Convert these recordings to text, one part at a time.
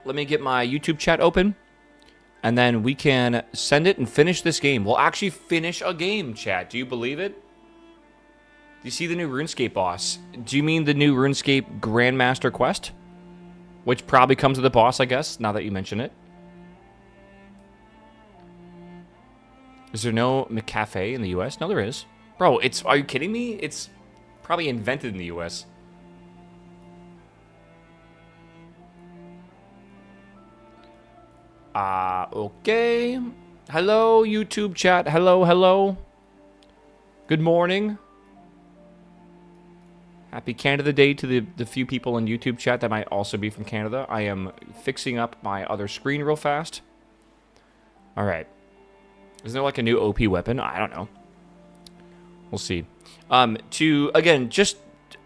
Let me get my YouTube chat open, and then we can send it and finish this game. We'll actually finish a game, chat. Do you believe it? Do you see the new RuneScape boss? Do you mean the new RuneScape Grandmaster quest? Which probably comes with the boss, I guess, now that you mention it. Is there no McCafe in the US? No, there is. Bro, are you kidding me? It's probably invented in the US. Okay. Hello, YouTube chat. Hello, hello. Good morning. Happy Canada Day to the few people in YouTube chat that might also be from Canada. I am fixing up my other screen real fast. Alright. Isn't there like a new OP weapon? I don't know. We'll see. Again,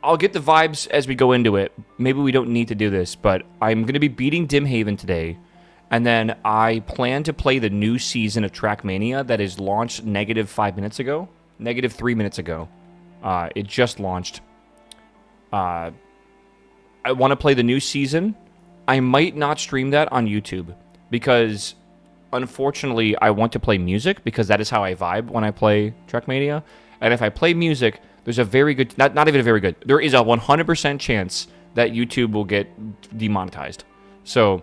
I'll get the vibes as we go into it. Maybe we don't need to do this, but I'm going to be beating Dimhaven today. And then I plan to play the new season of Trackmania that is launched -5 minutes ago. -3 minutes ago. It just launched. I want to play the new season. I might not stream that on YouTube because, unfortunately, I want to play music because that is how I vibe when I play Trackmania. And if I play music, there's a very good, not even a very good, there is a 100% chance that YouTube will get demonetized. So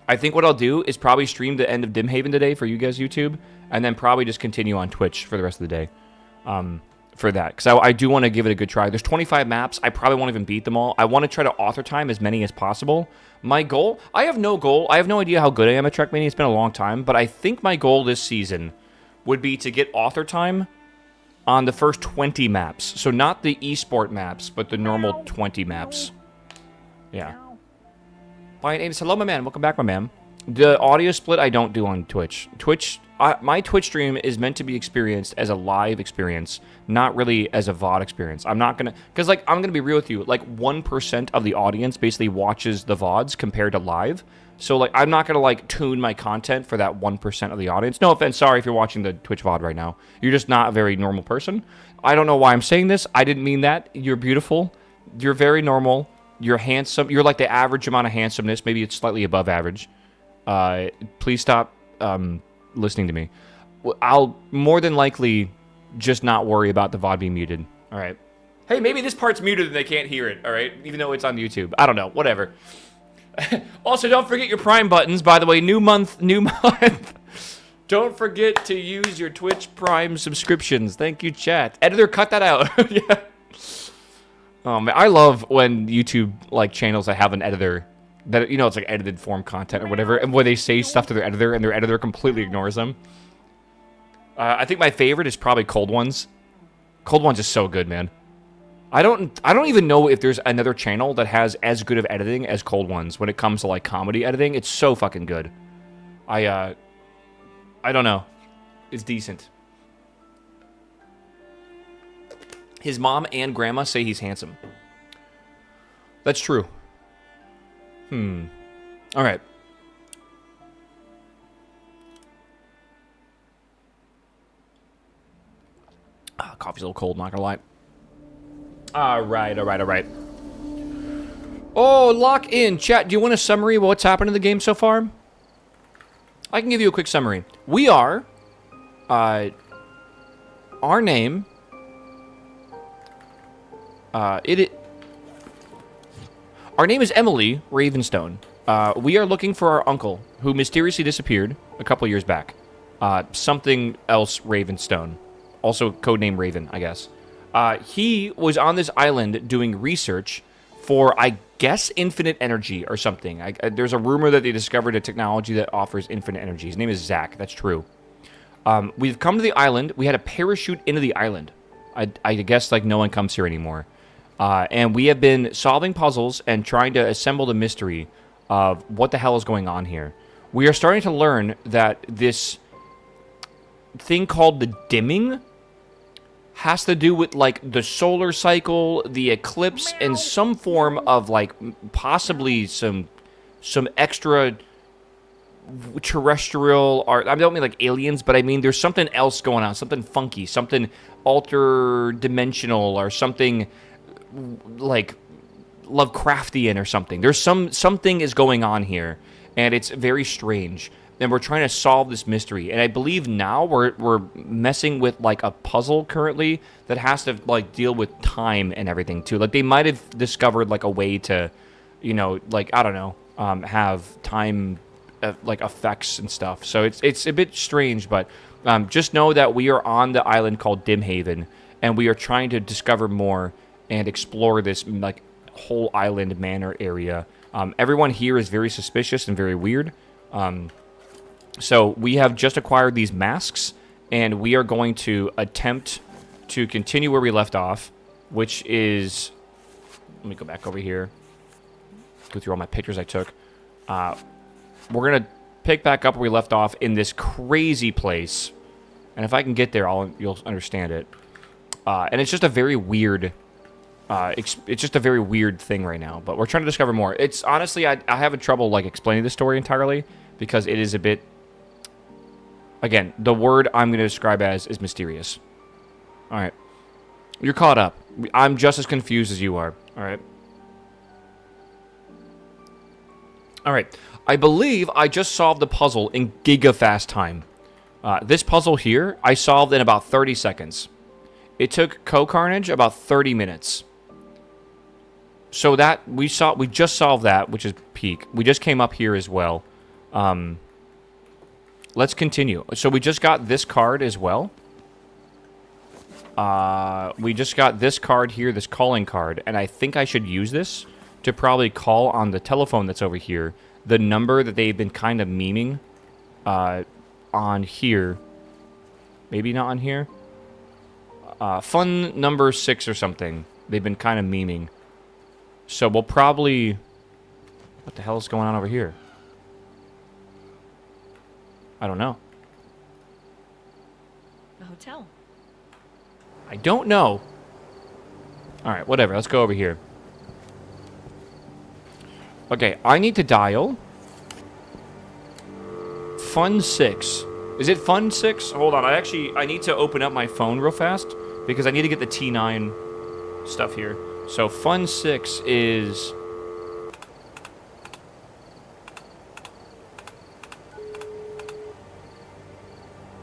I think what I'll do is probably stream the end of Dimhaven today for you guys, YouTube, and then probably just continue on Twitch for the rest of the day. For that, because I do want to give it a good try. There's 25 maps. I probably won't even beat them all. I want to try to author time as many as possible. My goal, I have no goal. I have no idea how good I am at Trackmania. It's been a long time, but I think my goal this season would be to get author time on the first 20 maps. So not the esport maps, but the normal 20 maps. Yeah. Bye, Ames. Hello, my man. Welcome back, my man. The audio split I don't do on Twitch. My Twitch stream is meant to be experienced as a live experience, not really as a VOD experience. I'm not gonna, because like I'm gonna be real with you, like 1% of the audience basically watches the VODs compared to live. So like I'm not gonna like tune my content for that 1% of the audience. No offense, sorry if you're watching the Twitch VOD right now. You're just not a very normal person. I don't know why I'm saying this. I didn't mean that. You're beautiful. You're very normal. You're handsome. You're like the average amount of handsomeness. Maybe it's slightly above average. Please stop listening to me. I'll more than likely just not worry about the VOD being muted. All right. Hey, maybe this part's muted and they can't hear it. All right. Even though it's on YouTube. I don't know. Whatever. Also, don't forget your Prime buttons. By the way, new month, new month. Don't forget to use your Twitch Prime subscriptions. Thank you, chat. Editor, cut that out. Yeah. Oh, man. I love when YouTube like channels that have an editor that, you know, it's like edited form content or whatever, and where they say stuff to their editor, and their editor completely ignores them. I think my favorite is probably Cold Ones. Cold Ones is so good, man. I don't even know if there's another channel that has as good of editing as Cold Ones when it comes to like comedy editing. It's so fucking good. I don't know. It's decent. His mom and grandma say he's handsome. That's true. All right. Coffee's a little cold, not gonna lie. All right. Oh, lock in. Chat, do you want a summary of what's happened in the game so far? I can give you a quick summary. We are, our name, our name is Emily Ravenstone. We are looking for our uncle, who mysteriously disappeared a couple years back. Something else Ravenstone. Also codename Raven, I guess. He was on this island doing research for, I guess, infinite energy or something. There's a rumor that they discovered a technology that offers infinite energy. His name is Zach. That's true. We've come to the island. We had a parachute into the island. I guess like no one comes here anymore. And we have been solving puzzles and trying to assemble the mystery of what the hell is going on here. We are starting to learn that this thing called the dimming has to do with, like, the solar cycle, the eclipse, and some form of, like, possibly some extra terrestrial art. I don't mean, like, aliens, but I mean there's something else going on, something funky, something alter-dimensional, or something, like, Lovecraftian or something. There's something is going on here, and it's very strange. And we're trying to solve this mystery. And I believe now we're messing with like a puzzle currently that has to like deal with time and everything too. Like they might have discovered like a way to, you know, like I don't know, have time like effects and stuff. So it's a bit strange, but just know that we are on the island called Dimhaven, and we are trying to discover more and explore this like whole island manor area. Everyone here is very suspicious and very weird. So we have just acquired these masks, and we are going to attempt to continue where we left off, which is... Let me go back over here. Go through all my pictures I took. We're going to pick back up where we left off in this crazy place. And if I can get there, you'll understand it. And it's just a very weird... it's just a very weird thing right now, but we're trying to discover more. It's honestly, I have trouble like explaining the story entirely because it is a bit... Again, the word I'm going to describe as is mysterious. All right. You're caught up. I'm just as confused as you are. All right. All right. I believe I just solved the puzzle in giga-fast time. This puzzle here, I solved in about 30 seconds. It took Co-Carnage about 30 minutes. So that, we just solved that, which is peak. We just came up here as well. Let's continue. So we just got this card as well. We just got this card here, this calling card, and I think I should use this to probably call on the telephone that's over here. The number that they've been kind of memeing on here. Maybe not on here. Fun number 6 or something. They've been kind of memeing. So we'll probably... What the hell is going on over here? I don't know. The hotel. I don't know. Alright, whatever. Let's go over here. Okay, I need to dial... Fun 6. Is it Fun 6? Hold on, I need to open up my phone real fast, because I need to get the T9 stuff here. So, Fun 6 is...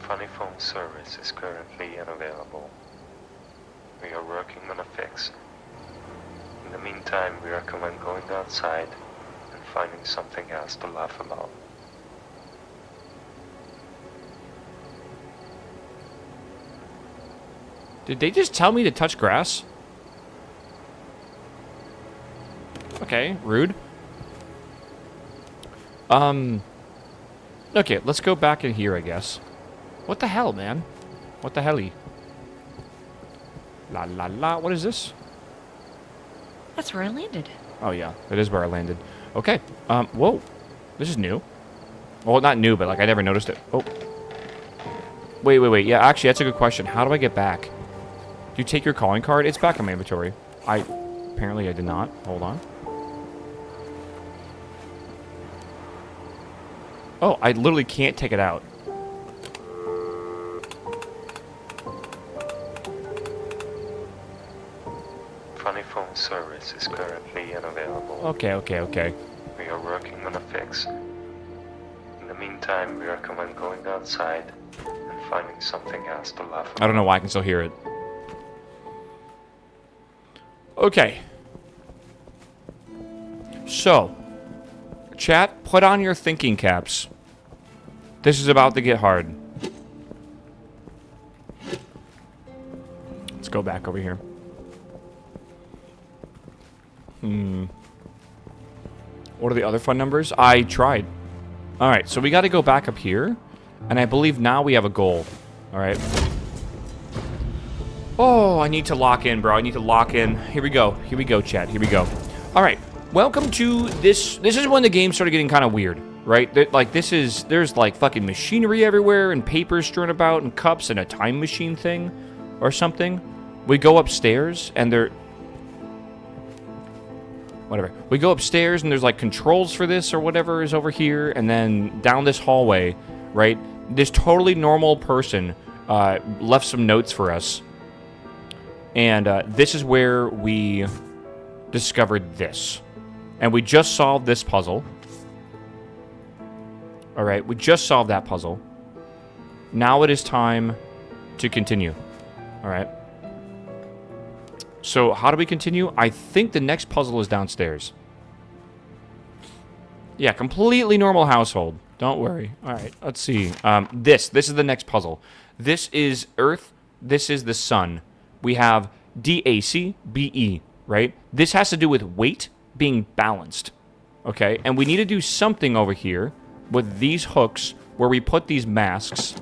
Funny phone service is currently unavailable. We are working on a fix. In the meantime, we recommend going outside and finding something else to laugh about. Did they just tell me to touch grass? Okay, rude. Okay, let's go back in here, I guess. What the hell, man? What the helly? La la la, what is this? That's where I landed. Oh yeah, that is where I landed. Okay, whoa. This is new. Well, not new, but like I never noticed it. Oh. Wait. Yeah, actually, that's a good question. How do I get back? Do you take your calling card? It's back in my inventory. Apparently I did not. Hold on. Oh, I literally can't take it out. Funny phone service is currently unavailable. Okay. We are working on a fix. In the meantime, we recommend going outside and finding something else to laugh about. I don't know why I can still hear it. Okay. So, chat, put on your thinking caps. This is about to get hard. Let's go back over here. What are the other fun numbers? I tried. Alright, so we got to go back up here. And I believe now we have a goal. Alright. Oh, I need to lock in, bro. I need to lock in. Here we go, chat. Here we go. Alright. Welcome to this. This is when the game started getting kind of weird, right? There's like fucking machinery everywhere and papers strewn about and cups and a time machine thing or something. We go upstairs and whatever. We go upstairs and there's like controls for this or whatever is over here, and then down this hallway, right? This totally normal person left some notes for us. And this is where we discovered this. And we just solved this puzzle. Alright, we just solved that puzzle. Now it is time to continue. Alright. So, how do we continue? I think the next puzzle is downstairs. Yeah, completely normal household. Don't worry. Alright, let's see. This is the next puzzle. This is Earth. This is the Sun. We have DAC, BE, right? This has to do with weight being balanced. Okay, and we need to do something over here with these hooks where we put these masks,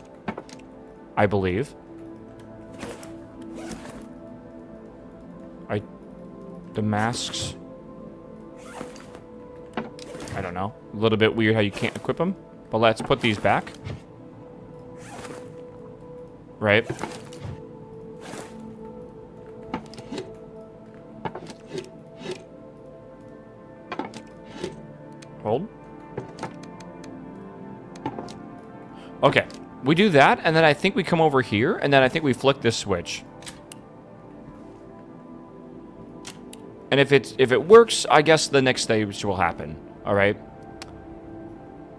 I believe. The masks... I don't know. A little bit weird how you can't equip them. But let's put these back. Right. Hold. Okay. We do that, and then I think we come over here, and then I think we flick this switch. And if it works, I guess the next stage will happen. Alright?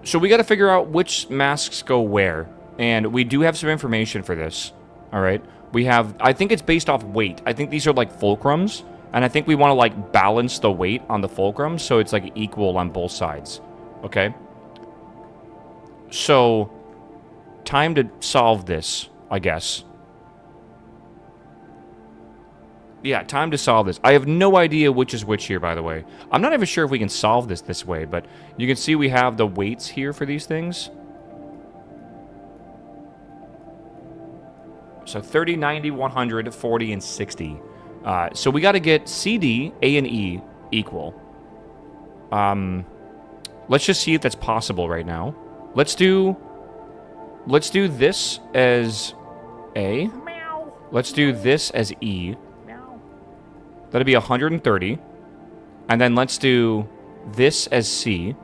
So we gotta figure out which masks go where. And we do have some information for this. Alright? We have... I think it's based off weight. I think these are like fulcrums. And I think we want to like balance the weight on the fulcrums so it's like equal on both sides. Okay? So... time to solve this, I guess. Yeah, time to solve this. I have no idea which is which here, by the way. I'm not even sure if we can solve this way, but you can see we have the weights here for these things. So 30, 90, 100, 40, and 60. So we got to get CD, A, and E equal. Let's just see if that's possible right now. Let's do this as A. Let's do this as E. That'll be 130. And then let's do this as C.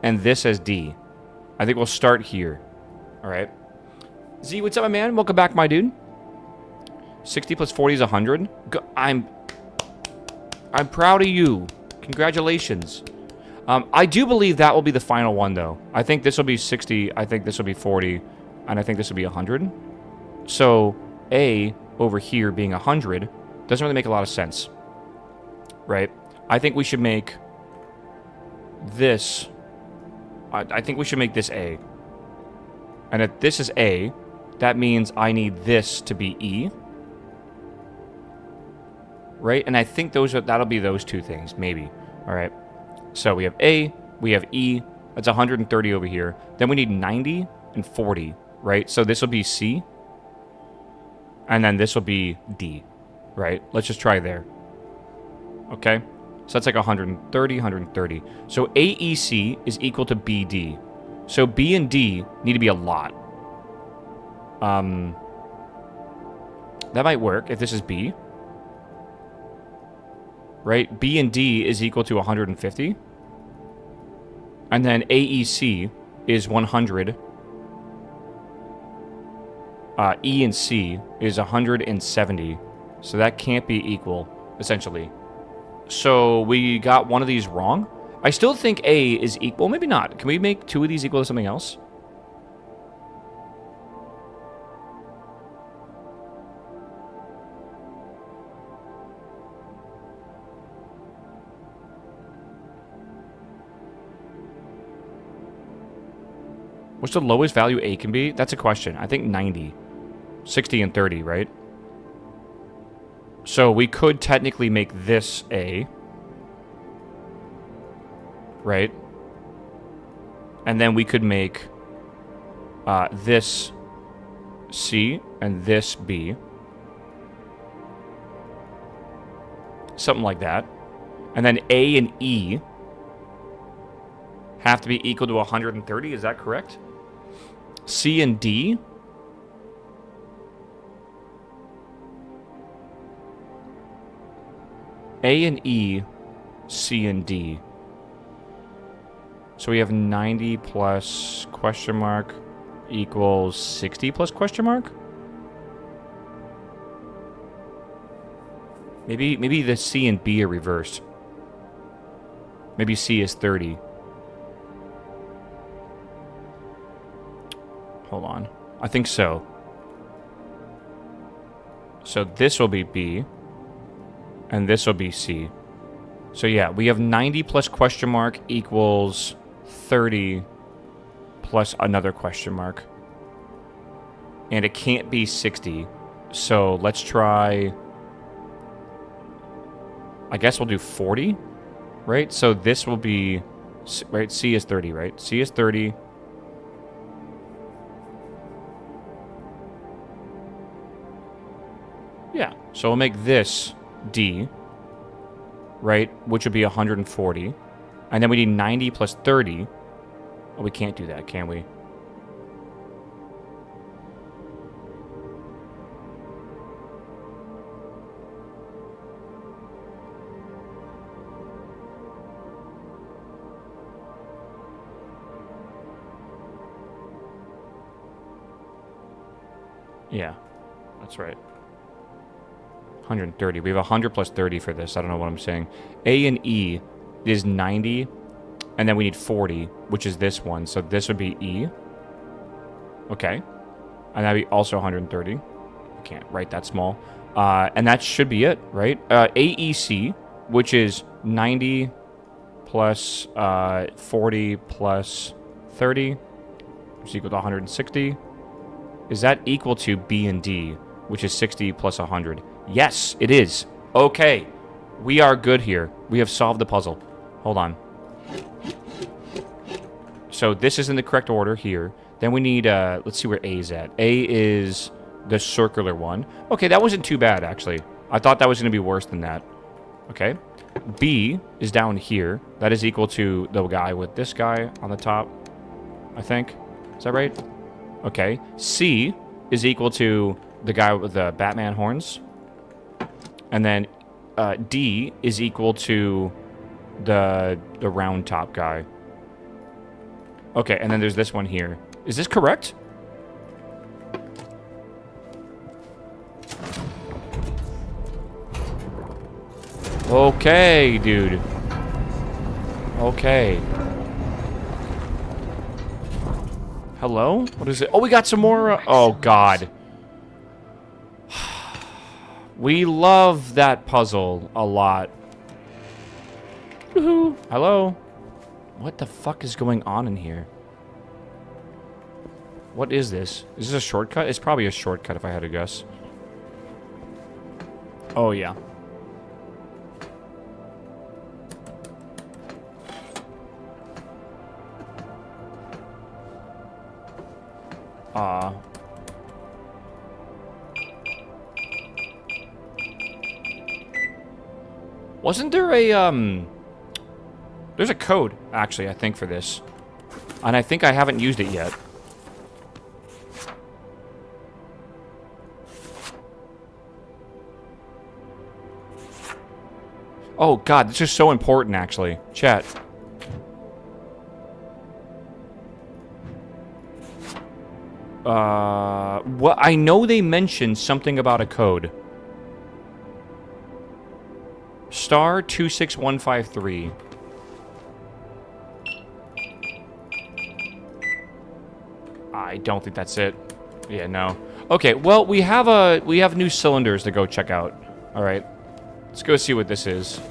And this as D. I think we'll start here. Alright. Z, what's up, my man? Welcome back, my dude. 60 plus 40 is 100. I'm proud of you. Congratulations. I do believe that will be the final one, though. I think this will be 60. I think this will be 40. And I think this will be 100. So, A over here being 100 doesn't really make a lot of sense. Right? I think we should make this... I think we should make this A. And if this is A, that means I need this to be E. Right? And I think that'll be those two things, maybe. Alright. So we have A, we have E, that's 130 over here. Then we need 90 and 40, right? So this will be C. And then this will be D, right? Let's just try there. Okay? So that's like 130, 130. So AEC is equal to BD. So B and D need to be a lot. That might work if this is B. Right? B and D is equal to 150. And then AEC is 100. E and C is 170. So that can't be equal, essentially. So we got one of these wrong. I still think A is equal. Maybe not. Can we make two of these equal to something else? What's the lowest value A can be? That's a question. I think 90. 60 and 30, right? So we could technically make this A. Right? And then we could make this C and this B. Something like that. And then A and E have to be equal to 130. Is that correct? C and D? A and E, C and D. So we have 90 plus question mark equals 60 plus question mark? Maybe the C and B are reversed. Maybe C is 30. Hold on. I think so. So this will be B. And this will be C. So yeah, we have 90 plus question mark equals 30 plus another question mark. And it can't be 60. So let's try... I guess we'll do 40, right? So this will be... Right, C is 30, right? C is 30. Yeah, so we'll make this D, right? Which would be 140. And then we need 90 plus 30. Oh, we can't do that, can we? Yeah, that's right. 130. We have 100 plus 30 for this. I don't know what I'm saying. A and E is 90. And then we need 40, which is this one. So this would be E. Okay. And that'd be also 130. I can't write that small. And that should be it, right? AEC, which is 90 plus 40 plus 30, which is equal to 160. Is that equal to B and D, which is 60 plus 100? Yes, it is. Okay. We are good here. We have solved the puzzle. Hold on. So this is in the correct order here. Then we need, let's see where A is at. A is the circular one. Okay, that wasn't too bad, actually. I thought that was going to be worse than that. Okay. B is down here. That is equal to the guy with this guy on the top, I think. Is that right? Okay. C is equal to the guy with the Batman horns. And then D is equal to the round top guy. Okay, and then there's this one here. Is this correct? Okay, dude. Okay. Hello? What is it? Oh, we got some more... oh, God. We love that puzzle a lot. Woohoo. Hello? What the fuck is going on in here? What is this? Is this a shortcut? It's probably a shortcut if I had to guess. Oh, yeah. Wasn't there a, there's a code, actually, I think, for this. And I think I haven't used it yet. Oh, God, this is so important, actually. Chat. Well, I know they mentioned something about a code. Star 26153. I don't think that's it. Yeah, no. Okay, well, we have new cylinders to go check out. All right. Let's go see what this is.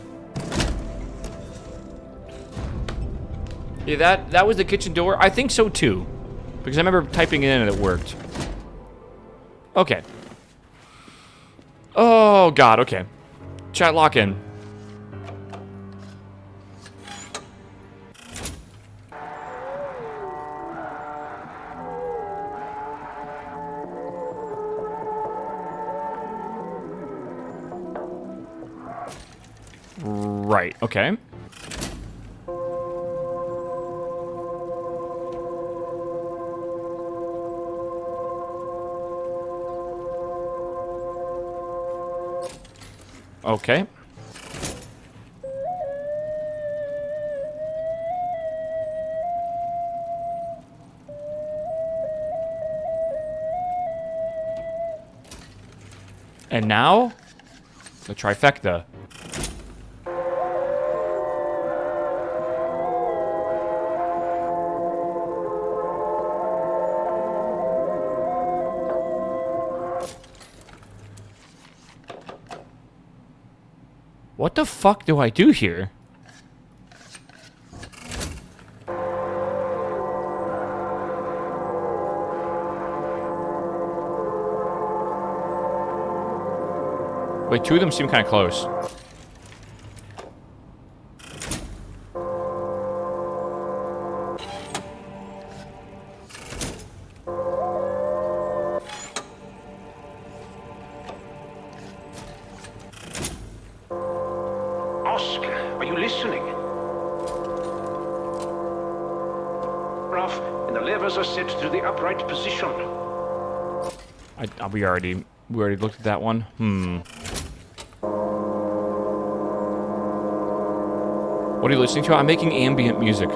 Yeah, that was the kitchen door. I think so too. Because I remember typing it in and it worked. Okay. Oh, God, okay. Chat, lock in. Right, okay. Okay. And now? The trifecta. What the fuck do I do here? Wait, two of them seem kind of close. Oscar, are you listening? Off, and the levers are set to the upright position. We already looked at that one. What are you listening to? I'm making ambient music.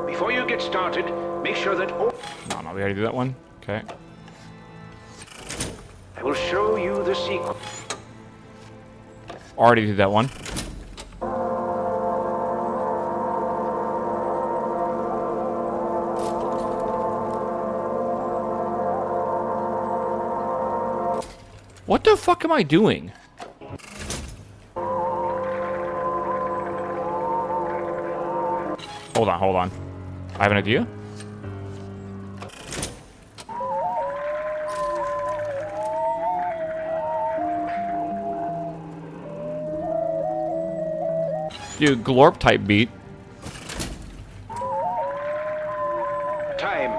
Before you get started, make sure that all... No, we already did that one. Okay. I will show you the sequence. Already did that one. What the fuck am I doing? Hold on. I have an idea. Dude, glorp type beat. Time.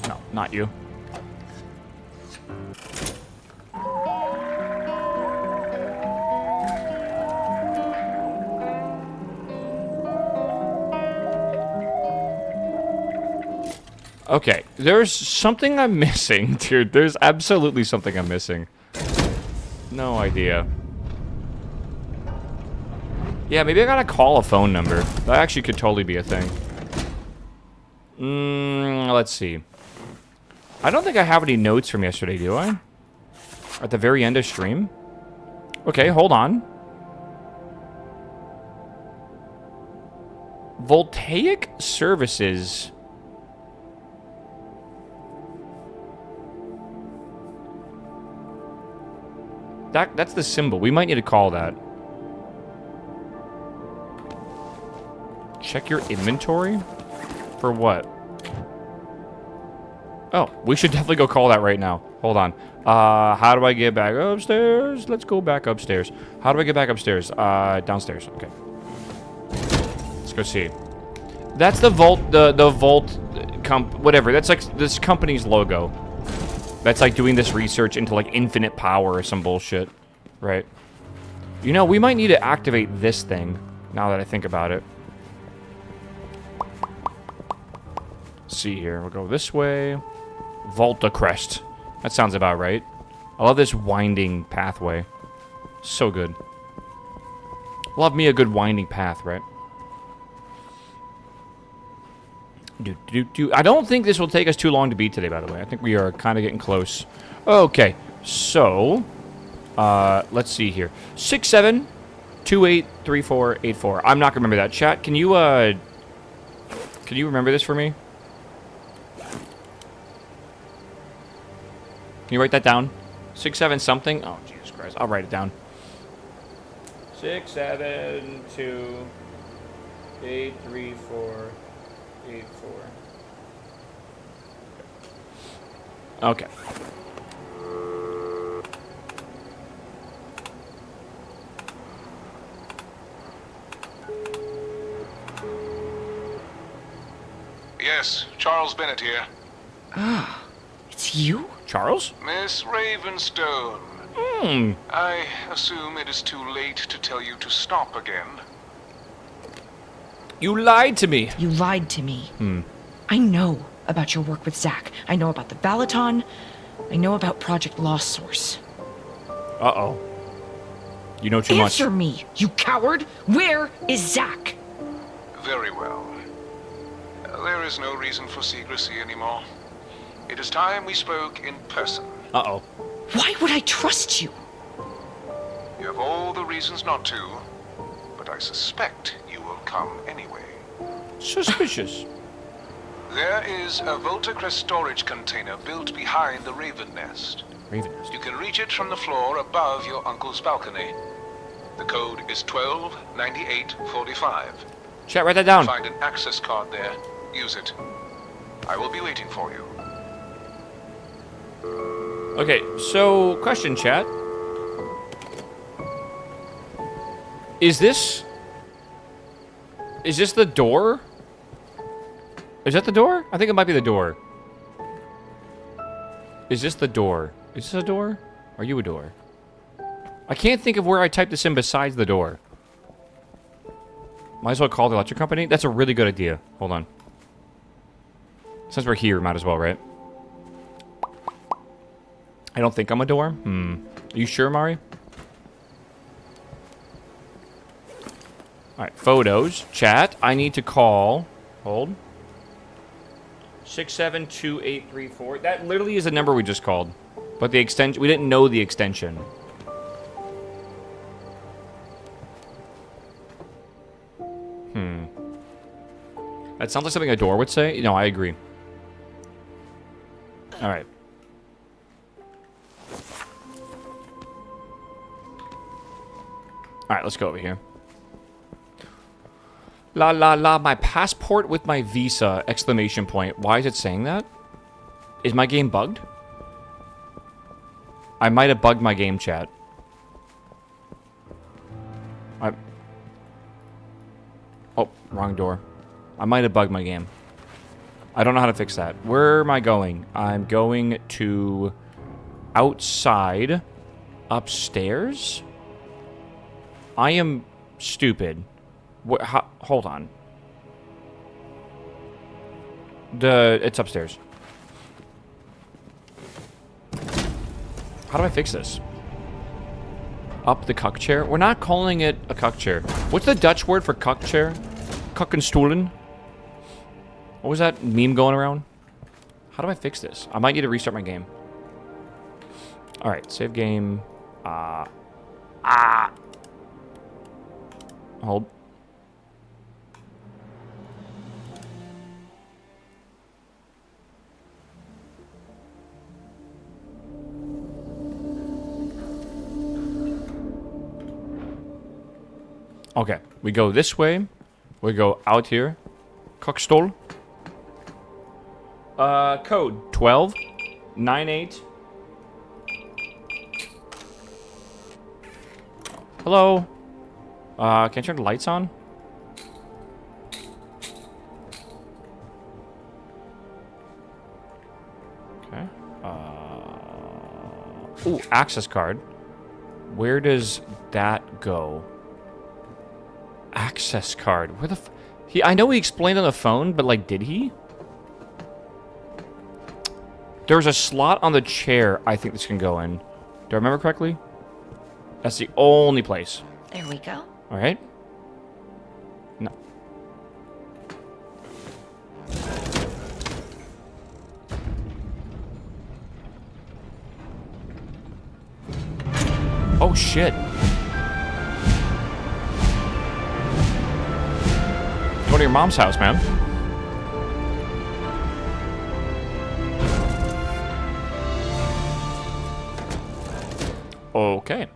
No, not you. Okay, there's something I'm missing, dude. There's absolutely something I'm missing. No idea. Yeah, maybe I gotta call a phone number. That actually could totally be a thing. Let's see. I don't think I have any notes from yesterday, do I? At the very end of stream? Okay, hold on. Voltaic services. That's the symbol. We might need to call that. Check your inventory? For what? Oh, we should definitely go call that right now. Hold on. How do I get back upstairs? Let's go back upstairs. How do I get back upstairs? Downstairs. Okay. Let's go see. That's the Volt, the Volt whatever. That's like this company's logo. That's like doing this research into like infinite power or some bullshit. Right. You know, we might need to activate this thing now that I think about it. Let's see here. We'll go this way. Volta Crest. That sounds about right. I love this winding pathway. So good. Love me a good winding path, right? I don't think this will take us too long to beat today, by the way. I think we are kind of getting close. Okay, so let's see here. 67283484. I'm not gonna remember that. Chat, can you remember this for me? Can you write that down? 67 something? Oh, Jesus Christ. I'll write it down. 672834834. Okay. Yes, Charles Bennett here. Ah, it's you? Charles? Miss Ravenstone. I assume it is too late to tell you to stop again. You lied to me. You lied to me. I know about your work with Zach. I know about the Balaton. I know about Project Lost Source. Uh-oh. You know too much. Answer me, you coward! Where is Zach? Very well. There is no reason for secrecy anymore. It is time we spoke in person. Uh-oh. Why would I trust you? You have all the reasons not to, but I suspect you will come anyway. Suspicious. There is a Voltacrest storage container built behind the Raven Nest. Raven Nest. You can reach it from the floor above your uncle's balcony. The code is 129845. Chat, write that down. Find an access card there. Use it. I will be waiting for you. Okay, so question, chat. Is this the door? Is that the door? I think it might be the door. Is this the door? Is this a door? Are you a door? I can't think of where I typed this in besides the door. Might as well call the electric company. That's a really good idea. Hold on. Since we're here, might as well, right? I don't think I'm a door. Are you sure, Mari? Alright, photos. Chat. I need to call. Hold. 672834. That literally is the number we just called. But the extension, we didn't know the extension. That sounds like something a door would say. No, I agree. Alright. Alright, let's go over here. La la la, my passport with my visa! Exclamation point. Why is it saying that? Is my game bugged? I might have bugged my game, chat. Oh, wrong door. I might have bugged my game. I don't know how to fix that. Where am I going? I'm going to outside, upstairs. I am stupid. Hold on. It's upstairs. How do I fix this? Up the cuck chair? We're not calling it a cuck chair. What's the Dutch word for cuck chair? Kuckenstoelen? What was that meme going around? How do I fix this? I might need to restart my game. Alright, save game. Hold. Okay, we go this way. We go out here. Kokstol. Code 1298. Hello. Can I turn the lights on? Okay. Ooh, access card. Where does that go? Access card. Where the I know he explained on the phone, but like, did he? There's a slot on the chair I think this can go in. Do I remember correctly? That's the only place. There we go. All right. No. Oh shit. Go to your mom's house, man. Okay.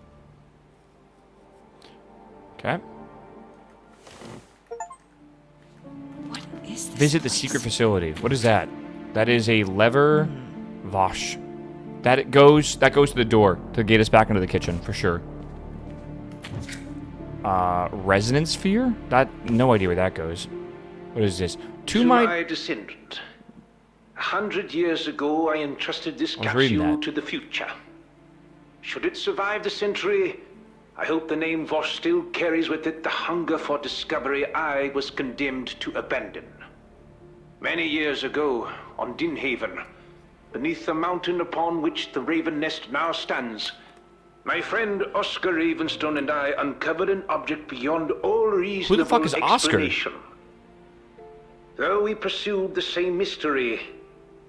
Okay. What is this? Visit the secret facility. What is that? That is a lever Vosh. That goes to the door to get us back into the kitchen for sure. Resonance sphere? No idea where that goes. What is this? To my descendant. 100 years ago, I entrusted this capsule to the future. Should it survive the century, I hope the name Vosh still carries with it the hunger for discovery I was condemned to abandon. Many years ago, on Dimhaven, beneath the mountain upon which the Raven Nest now stands, my friend Oscar Ravenstone and I uncovered an object beyond all reasonable explanation. Though we pursued the same mystery,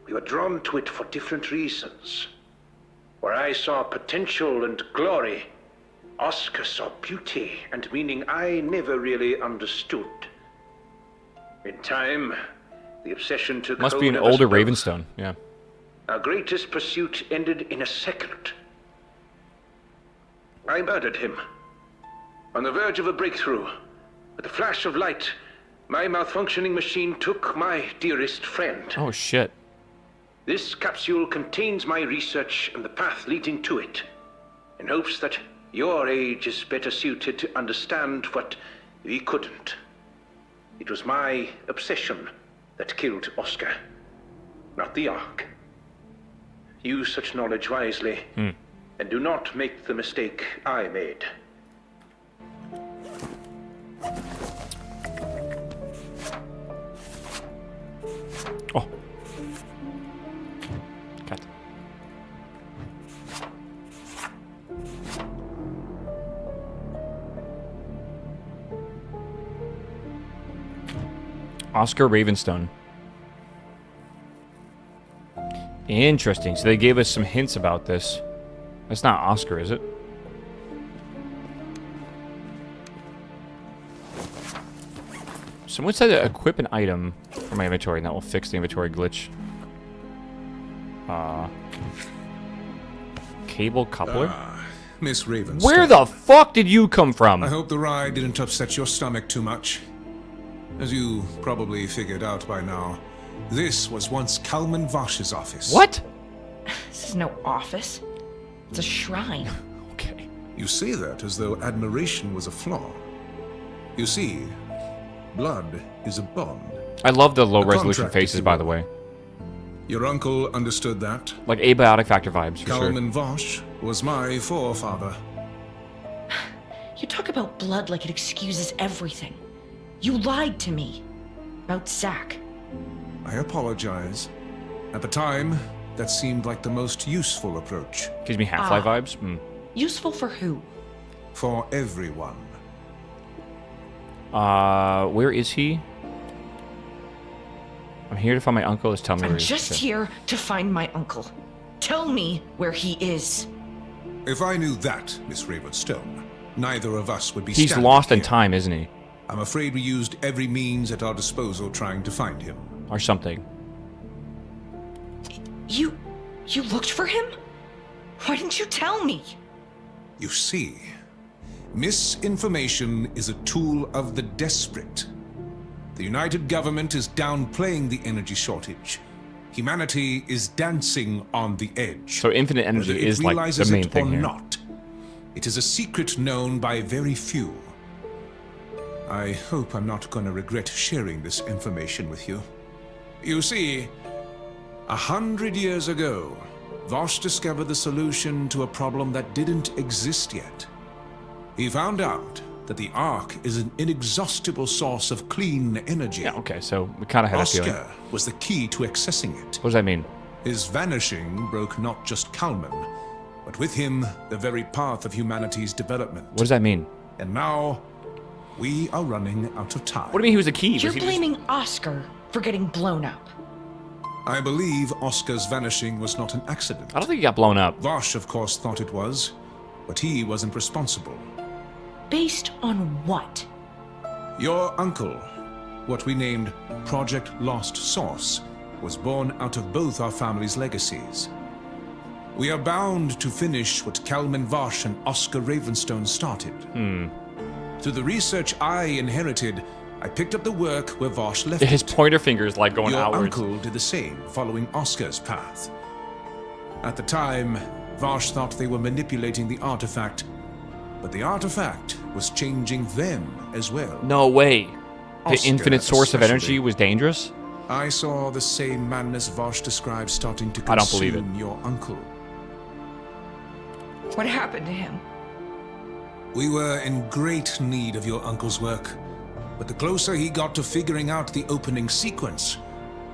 we were drawn to it for different reasons. Where I saw potential and glory, Oscar saw beauty and meaning I never really understood. In time, the obsession took Must hold be an of us older both. Ravenstone, yeah. Our greatest pursuit ended in a second. I murdered him. On the verge of a breakthrough, with a flash of light, my malfunctioning machine took my dearest friend. Oh, shit. This capsule contains my research and the path leading to it, in hopes that your age is better suited to understand what we couldn't. It was my obsession that killed Oscar, not the Ark. Use such knowledge wisely, and do not make the mistake I made. Oh. Cut. Oscar Ravenstone. Interesting. So they gave us some hints about this. That's not Oscar, is it? Someone said to equip an item for my inventory, and that will fix the inventory glitch. Cable coupler? Miss Ravenstone. Where the fuck did you come from? I hope the ride didn't upset your stomach too much. As you probably figured out by now, this was once Kalman Vash's office. What? This is no office. It's a shrine. Okay. You say that as though admiration was a flaw. You see, blood is a bond. I love the low A resolution contract, faces, if you by will. the way. Your uncle understood that. Like abiotic factor vibes, for sure. Kalman Vash was my forefather. You talk about blood like it excuses everything. You lied to me. About Zach. I apologize. At the time, that seemed like the most useful approach. Gives me Half-Life vibes. Useful for who? For everyone. Where is he? I'm here to find my uncle. Just tell me where I'm he is. just Okay. here to find my uncle. Tell me where he is. If I knew that, Miss Ravenstone, neither of us would be He's standing lost in here. time, isn't he? I'm afraid we used every means at our disposal trying to find him. Or something. You looked for him? Why didn't you tell me? You see, misinformation is a tool of the desperate. The United Government is downplaying the energy shortage. Humanity is dancing on the edge. So infinite energy Whether it is like the realizes main it thing or here. not, it is a secret known by very few. I hope I'm not going to regret sharing this information with you. You see, 100 years ago, Vosh discovered the solution to a problem that didn't exist yet. He found out that the Ark is an inexhaustible source of clean energy. Yeah, okay, so we kind of had a feeling. Oscar was the key to accessing it. What does that mean? His vanishing broke not just Kalman, but with him, the very path of humanity's development. What does that mean? And now, we are running out of time. What do you mean he was a key? Was You're he just- blaming Oscar for getting blown up. I believe Oscar's vanishing was not an accident. I don't think he got blown up. Vosh, of course, thought it was, but he wasn't responsible. Based on what? Your uncle, what we named Project Lost Source, was born out of both our families' legacies. We are bound to finish what Kalman Vosh and Oscar Ravenstone started. Through the research I inherited, I picked up the work where Vosh left His it. pointer finger is like going Your outwards. uncle did the same, following Oscar's path. At the time, Vosh thought they were manipulating the artifact, but the artifact was changing them as well. No way. The Oscar infinite source of energy especially. was dangerous? I saw the same madness Vosh described starting to I don't believe consume your uncle. What happened to him? We were in great need of your uncle's work, but the closer he got to figuring out the opening sequence,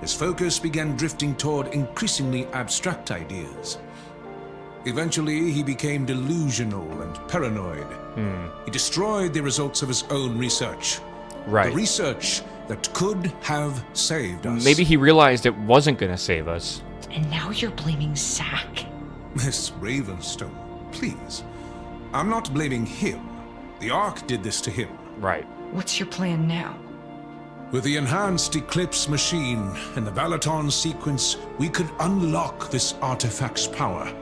his focus began drifting toward increasingly abstract ideas. Eventually, he became delusional and paranoid. He destroyed the results of his own research. Right. The research that could have saved us. Maybe he realized it wasn't going to save us. And now you're blaming Zack? Miss Ravenstone, please. I'm not blaming him. The Ark did this to him. Right. What's your plan now? With the enhanced Eclipse machine and the Valaton sequence, we could unlock this artifact's power.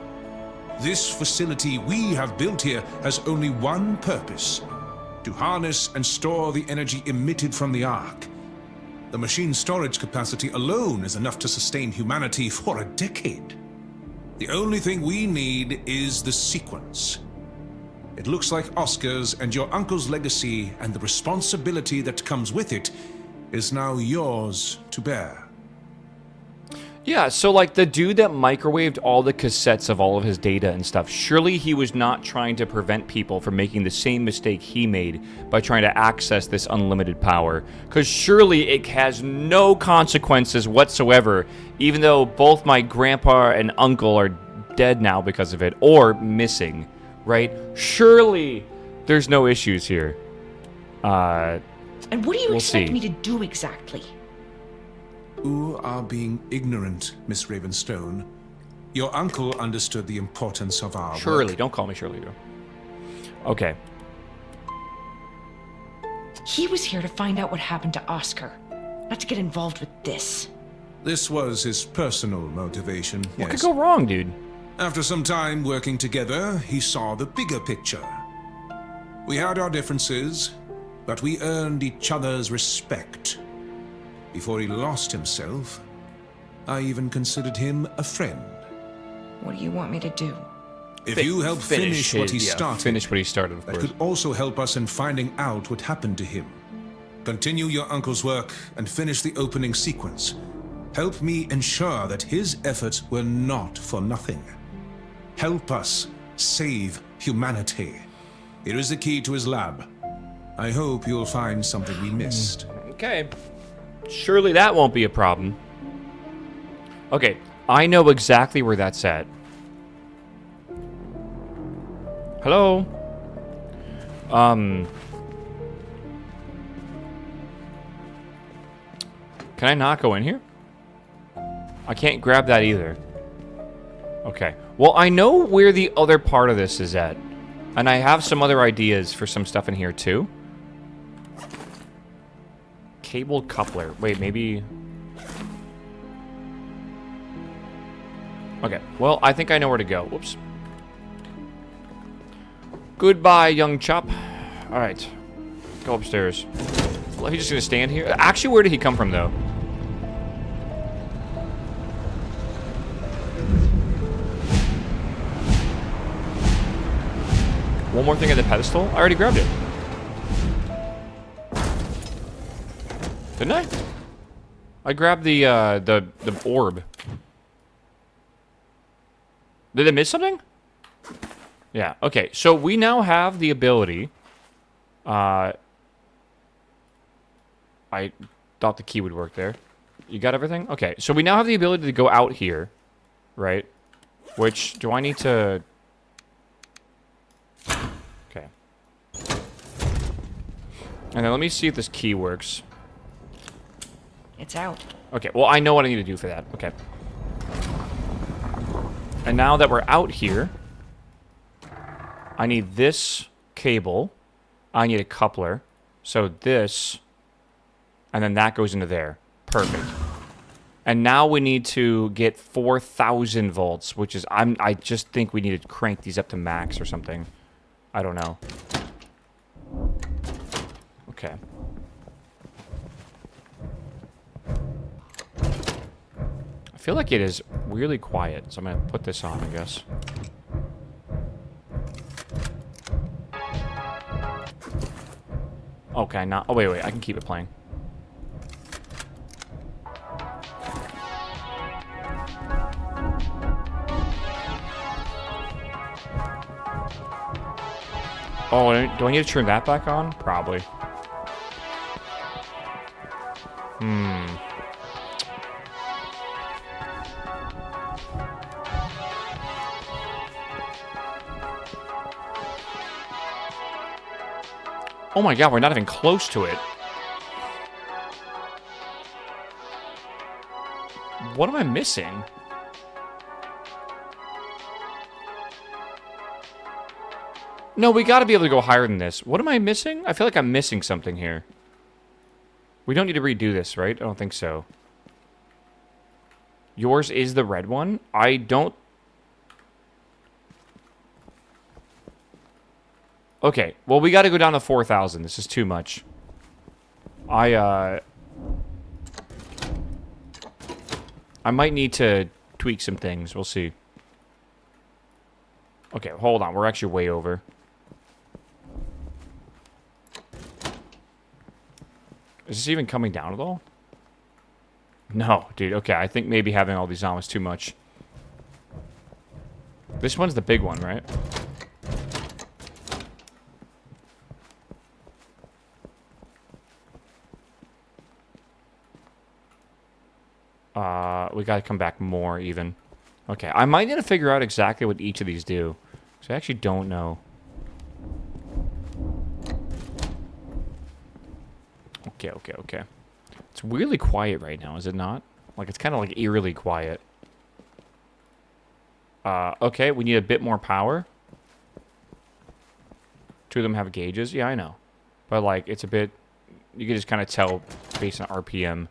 This facility we have built here has only one purpose: to harness and store the energy emitted from the Ark. The machine's storage capacity alone is enough to sustain humanity for a decade. The only thing we need is the sequence. It looks like Oscar's and your uncle's legacy and the responsibility that comes with it is now yours to bear. Yeah, so like the dude that microwaved all the cassettes of all of his data and stuff, surely he was not trying to prevent people from making the same mistake he made by trying to access this unlimited power. Because surely it has no consequences whatsoever, even though both my grandpa and uncle are dead now because of it, or missing, right? Surely there's no issues here. And what do you expect see. me to do exactly? You are being ignorant, Miss Ravenstone. Your uncle understood the importance of our Shirley, work. don't call me Shirley, though. Okay. He was here to find out what happened to Oscar, not to get involved with this. This was his personal motivation, What could yes. go wrong, dude? After some time working together, he saw the bigger picture. We had our differences, but we earned each other's respect. Before he lost himself, I even considered him a friend. What do you want me to do? If you help finish what he started, Finish what he started, of that course. could also help us in finding out what happened to him. Continue your uncle's work and finish the opening sequence. Help me ensure that his efforts were not for nothing. Help us save humanity. Here is the key to his lab. I hope you'll find something we missed. Okay. Surely that won't be a problem. Okay, I know exactly where that's at. Hello? Can I not go in here? I can't grab that either. Okay. Well, I know where the other part of this is at. And I have some other ideas for some stuff in here, too. Cable coupler. Wait, maybe... Okay. Well, I think I know where to go. Whoops. Goodbye, young chap. Alright. Go upstairs. Well, he's just gonna stand here. Actually, where did he come from, though? One more thing at the pedestal? I already grabbed it. Didn't I? I grabbed the orb. Did I miss something? Yeah, okay. So we now have the ability. I thought the key would work there. You got everything? Okay, so we now have the ability to go out here. Right? Which, do I need to... Okay. And then let me see if this key works. It's out. Okay, well, I know what I need to do for that. Okay. And now that we're out here, I need this cable. I need a coupler. So this, and then that goes into there. Perfect. And now we need to get 4,000 volts, which is, I just think we need to crank these up to max or something. I don't know. Okay. I feel like it is really quiet, so I'm going to put this on, I guess. Okay, not... Oh, wait, I can keep it playing. Oh, do I need to turn that back on? Probably. Oh my god, we're not even close to it. What am I missing? No, we gotta be able to go higher than this. What am I missing? I feel like I'm missing something here. We don't need to redo this, right? I don't think so. Yours is the red one? I don't... Okay, well, we gotta go down to 4,000. This is too much. I might need to tweak some things. We'll see. Okay, hold on. We're actually way over. Is this even coming down at all? No, dude. Okay, I think maybe having all these on was too much. This one's the big one, right? We gotta come back more, even. Okay, I might need to figure out exactly what each of these do. So I actually don't know. Okay. It's really quiet right now, is it not? Like, it's kind of like eerily quiet. Okay, we need a bit more power. Two of them have gauges. Yeah, I know. But, like, it's a bit... You can just kind of tell based on RPM.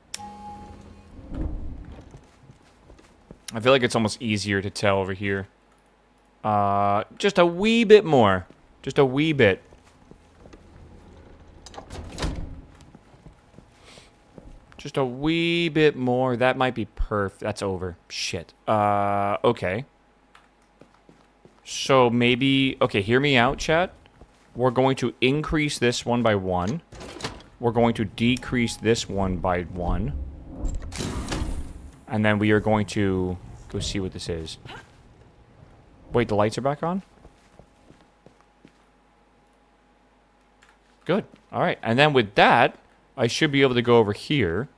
I feel like it's almost easier to tell over here. Just a wee bit more. Just a wee bit. Just a wee bit more. That might be perfect. That's over. Shit. Okay. So maybe... Okay, hear me out, chat. We're going to increase this one by 1. We're going to decrease this one by 1. And then we are going to go see what this is. Wait, the lights are back on? Good. All right. And then with that, I should be able to go over here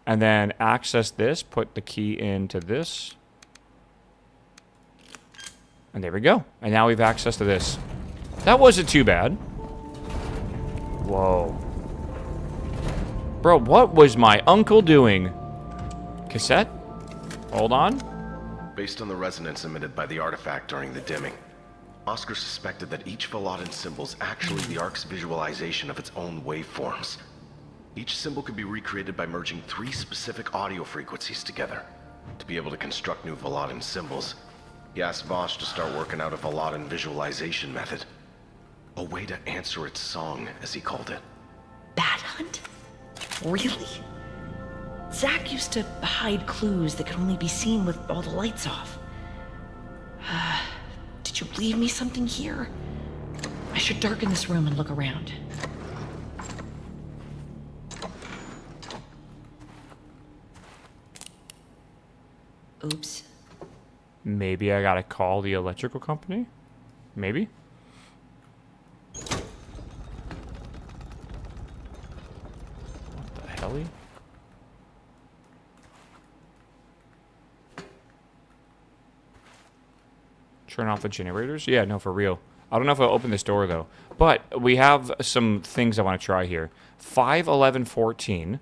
and then access this, put the key into this. And there we go. And now we have access to this. That wasn't too bad. Whoa. Bro, what was my uncle doing? Cassette? Hold on. Based on the resonance emitted by the artifact during the dimming, Oscar suspected that each Velotan symbol is actually the Ark's visualization of its own waveforms. Each symbol could be recreated by merging 3 specific audio frequencies together. To be able to construct new Velotan symbols, he asked Vosh to start working out a Velotan visualization method. A way to answer its song, as he called it. Bat hunt? Really? Zack used to hide clues that could only be seen with all the lights off. Did you leave me something here? I should darken this room and look around. Oops. Maybe I gotta call the electrical company? Maybe? What the hell? Turn off the generators? Yeah, no, for real. I don't know if I'll open this door, though. But we have some things I want to try here. 51114.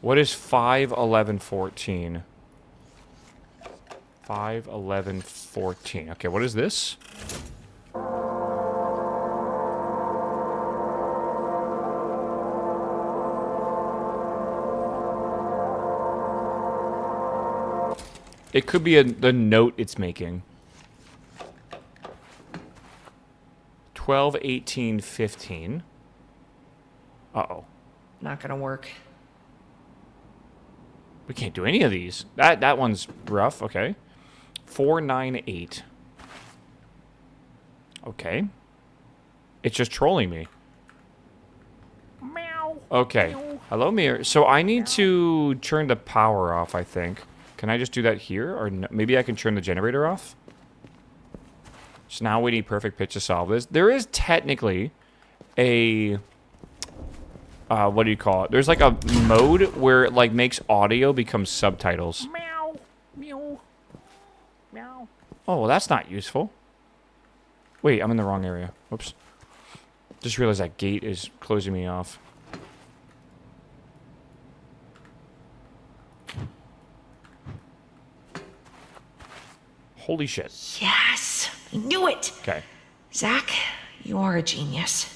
What is 51114? 51114. Okay, what is this? It could be the note it's making. 12, 18, 15. Uh-oh. Not gonna work. We can't do any of these. That one's rough. Okay. 4, 9, 8. Okay. It's just trolling me. Meow. Okay. Meow. Hello, mirror. So I need to turn the power off, I think. Can I just do that here? Or no? Maybe I can turn the generator off? So now we need perfect pitch to solve this. There is technically a... what do you call it? There's like a mode where it like makes audio become subtitles. Meow. Meow. Meow. Oh, well, that's not useful. Wait, I'm in the wrong area. Whoops. Just realized that gate is closing me off. Holy shit. Yes! I knew it! Okay. Zach, you are a genius.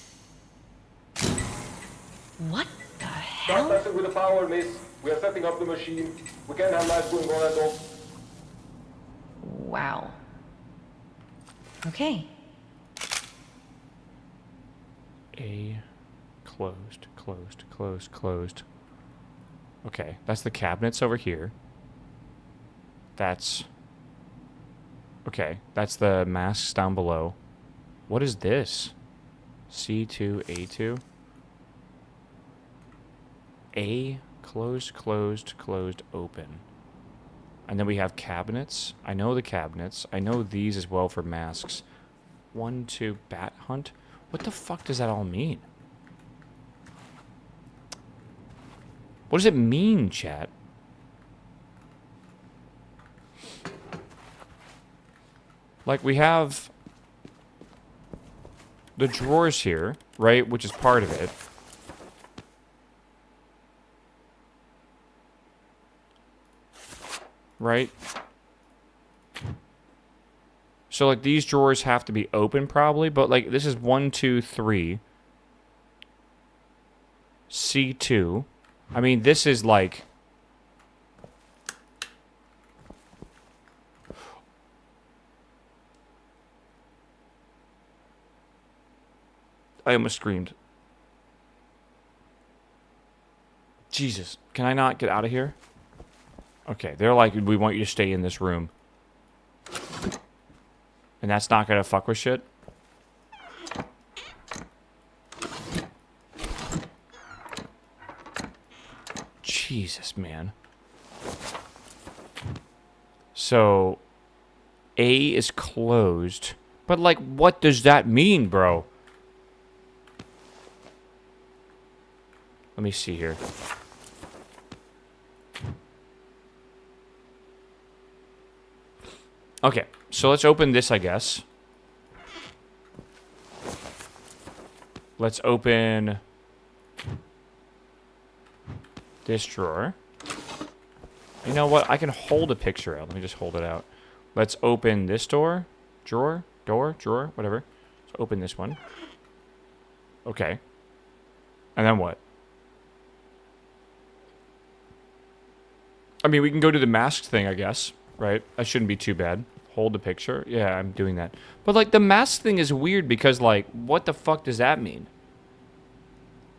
What the hell? Stop messing with the power, miss. We are setting up the machine. We can't have life going on at all. Wow. Okay. A closed, closed, closed, closed. Okay, that's the cabinets over here. That's... Okay, that's the masks down below. What is this? C2, A2? A, closed, closed, closed, open. And then we have cabinets. I know the cabinets. I know these as well for masks. 1, 2, bat hunt? What the fuck does that all mean? What does it mean, chat? Like, we have the drawers here, right? Which is part of it. Right? So, like, these drawers have to be open, probably. But, like, this is 1, 2, 3. C2. I mean, this is, like... I almost screamed. Jesus. Can I not get out of here? Okay, they're like, we want you to stay in this room. And that's not gonna fuck with shit? Jesus, man. So, A is closed. But, like, what does that mean, bro? Let me see here. Okay, so let's open this, I guess. Let's open this drawer. You know what? I can hold a picture out. Let me just hold it out. Let's open this drawer, whatever. Let's open this one. Okay. And then what? I mean, we can go to the mask thing, I guess. Right? That shouldn't be too bad. Hold the picture. Yeah, I'm doing that. But, like, the mask thing is weird because, like, what the fuck does that mean?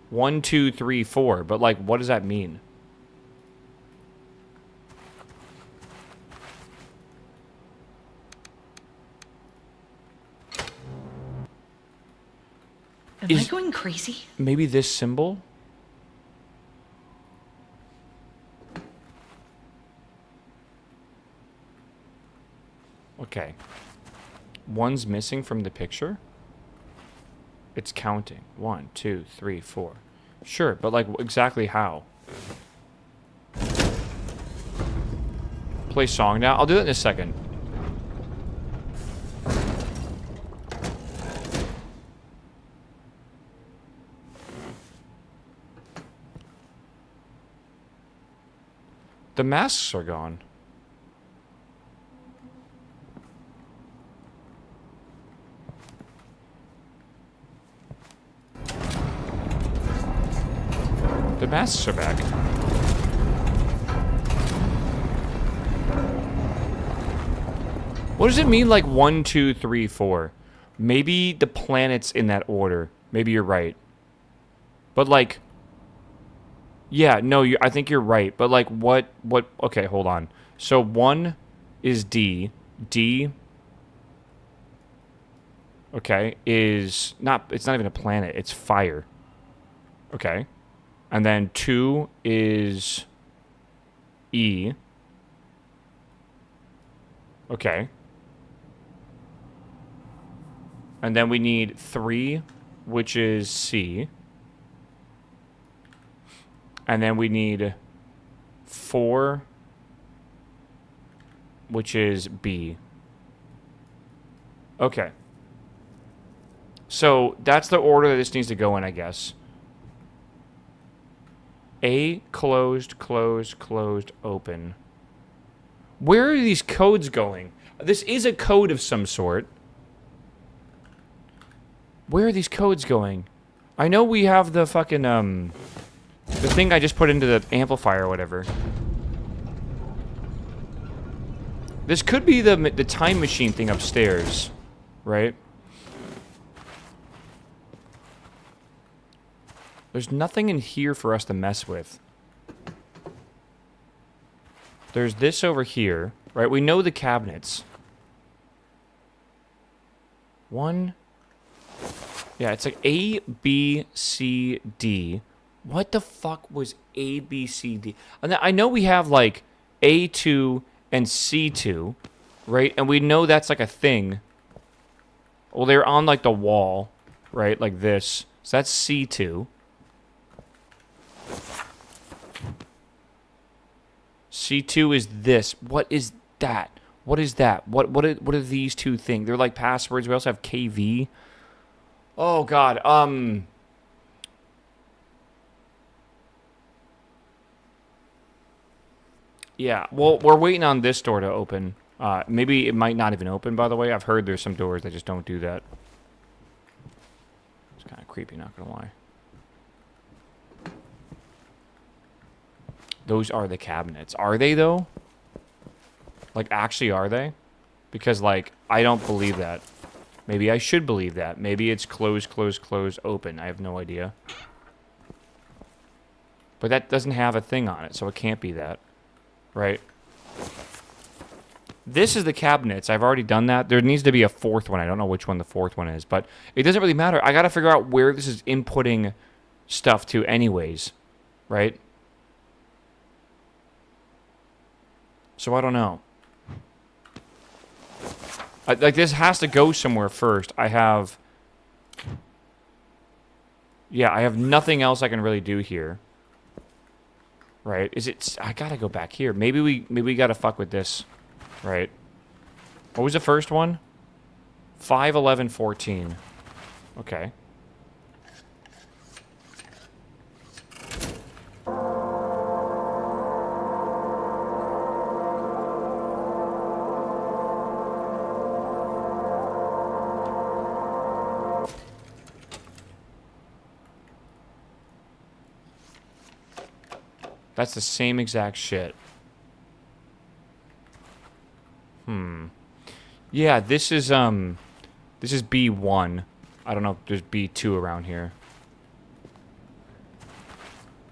1, 2, 3, 4. But, like, what does that mean? Am I going crazy? Maybe this symbol? Okay. One's missing from the picture? It's counting. 1, 2, 3, 4. Sure, but like exactly how? Play song now? I'll do that in a second. The masks are gone. The masks are back. What does it mean, like 1, 2, 3, 4? Maybe the planets in that order. Maybe you're right. But like, yeah, no, I think you're right. But like, what? Okay, hold on. So 1 is D. D. Okay, is not. It's not even a planet. It's fire. Okay. And then 2 is E. Okay. And then we need 3, which is C. And then we need 4, which is B. Okay. So that's the order that this needs to go in, I guess. A, closed, closed, closed, open. Where are these codes going? This is a code of some sort. Where are these codes going? I know we have the fucking, the thing I just put into the amplifier or whatever. This could be the time machine thing upstairs, right? There's nothing in here for us to mess with. There's this over here, right? We know the cabinets. One. Yeah, it's like A, B, C, D. What the fuck was A, B, C, D? And I know we have like A2 and C2, right? And we know that's like a thing. Well, they're on like the wall, right? Like this. So that's C2. C2 is this. What is that? What is that? What are these two things? They're like passwords. We also have KV. Oh god. Yeah, well, we're waiting on this door to open. Maybe it might not even open, by the way. I've heard there's some doors that just don't do that. It's kind of creepy, not gonna lie. Those are the cabinets. Are they, though? Like, actually, are they? Because, like, I don't believe that. Maybe I should believe that. Maybe it's close, close, close, open. I have no idea. But that doesn't have a thing on it, so it can't be that. Right? This is the cabinets. I've already done that. There needs to be a fourth one. I don't know which one the fourth one is, but it doesn't really matter. I gotta figure out where this is inputting stuff to anyways. Right? So I don't know. Like, this has to go somewhere first. I have... Yeah, I have nothing else I can really do here. Right? Is it... I gotta go back here. Maybe we gotta fuck with this. Right? What was the first one? 5, 11, 14. Okay. That's the same exact shit. Yeah, this is B1. I don't know if there's B2 around here.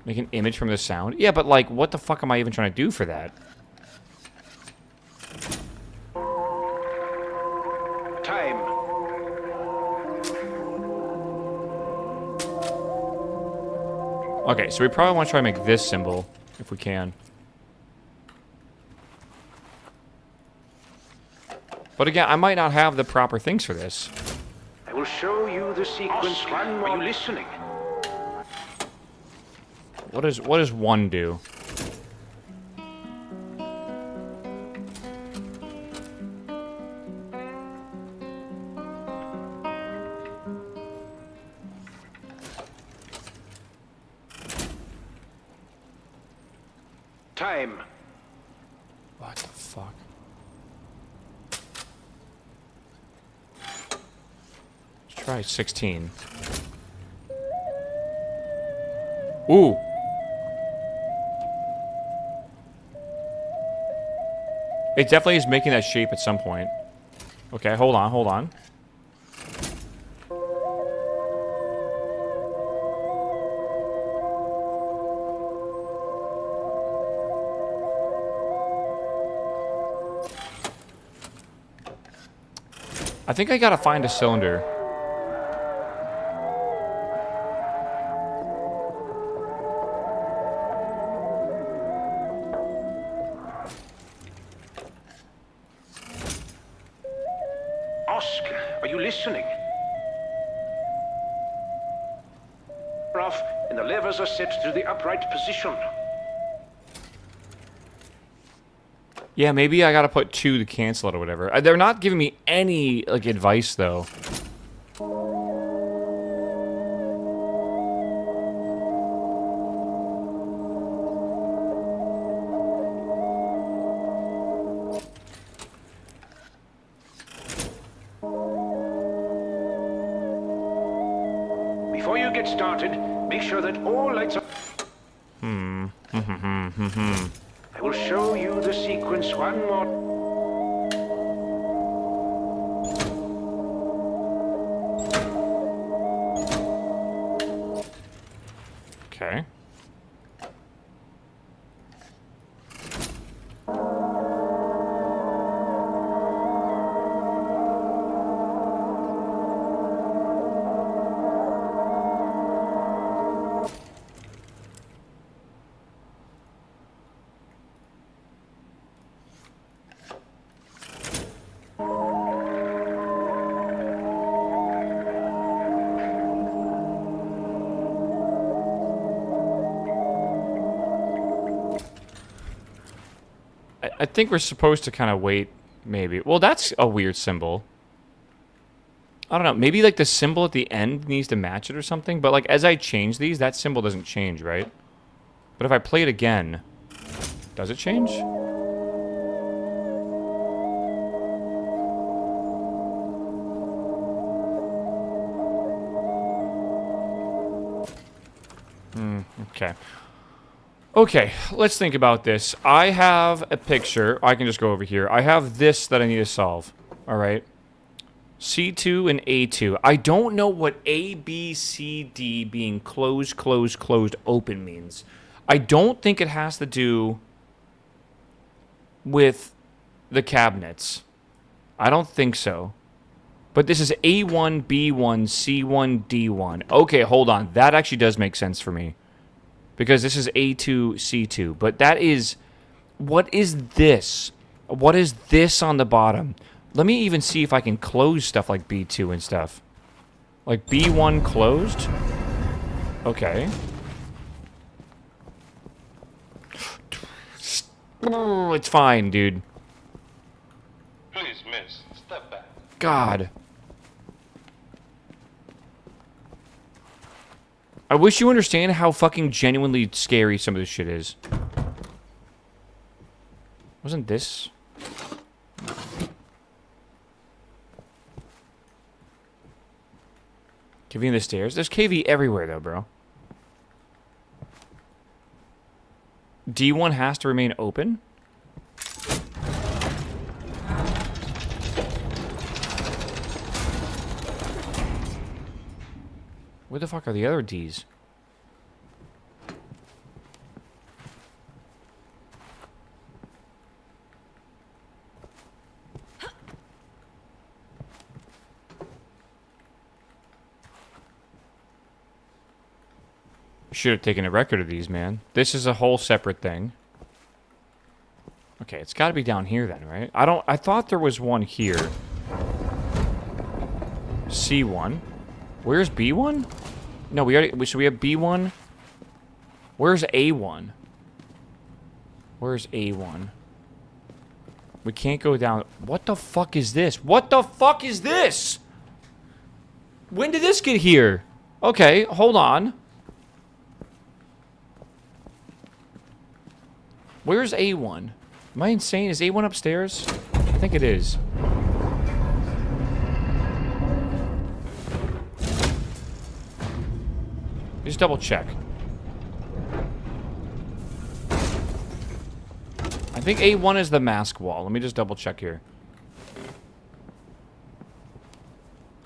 Make an image from the sound? Yeah, but like, what the fuck am I even trying to do for that? Time. Okay, so we probably want to try to make this symbol, if we can. But again, I might not have the proper things for this. I will show you the sequence. One more. Are you listening? What does 1 do? Time. What the fuck? Let's try 16. Ooh. It definitely is making that shape at some point. Okay, hold on, hold on. I think I gotta find a cylinder. Oscar, are you listening? Off, and the levers are set to the upright position. Yeah, maybe I gotta put 2 to cancel it or whatever. They're not giving me any, like, advice, though. before you get started, make sure that all lights are... I will show you the sequence one more... Okay. I think we're supposed to kind of wait, maybe. Well, that's a weird symbol. I don't know. Maybe, like, the symbol at the end needs to match it or something. But, like, as I change these, that symbol doesn't change, right? But if I play it again, does it change? Okay. Okay, let's think about this. I have a picture. I can just go over here. I have this that I need to solve. All right. C2 and A2. I don't know what A, B, C, D being closed, closed, closed, open means. I don't think it has to do with the cabinets. I don't think so. But this is A1, B1, C1, D1. Okay, hold on. That actually does make sense for me. Because this is A2, C2. But that is... What is this? What is this on the bottom? Let me even see if I can close stuff like B2 and stuff. Like B1 closed? Okay. Oh, it's fine, dude. Please, miss, step back. God. I wish you understand how fucking genuinely scary some of this shit is. Wasn't this? KV in the stairs? There's KV everywhere though, bro. D1 has to remain open? Where the fuck are the other Ds? Should have taken a record of these, man. This is a whole separate thing. Okay, it's got to be down here then, right? I thought there was one here. C1. Where's B1? No, we already... So we have B1. Where's A1? Where's A1? We can't go down... What the fuck is this? What the fuck is this? When did this get here? Okay, hold on. Where's A1? Am I insane? Is A1 upstairs? I think it is. Just double check. I think A1 is the mask wall. Let me just double check here.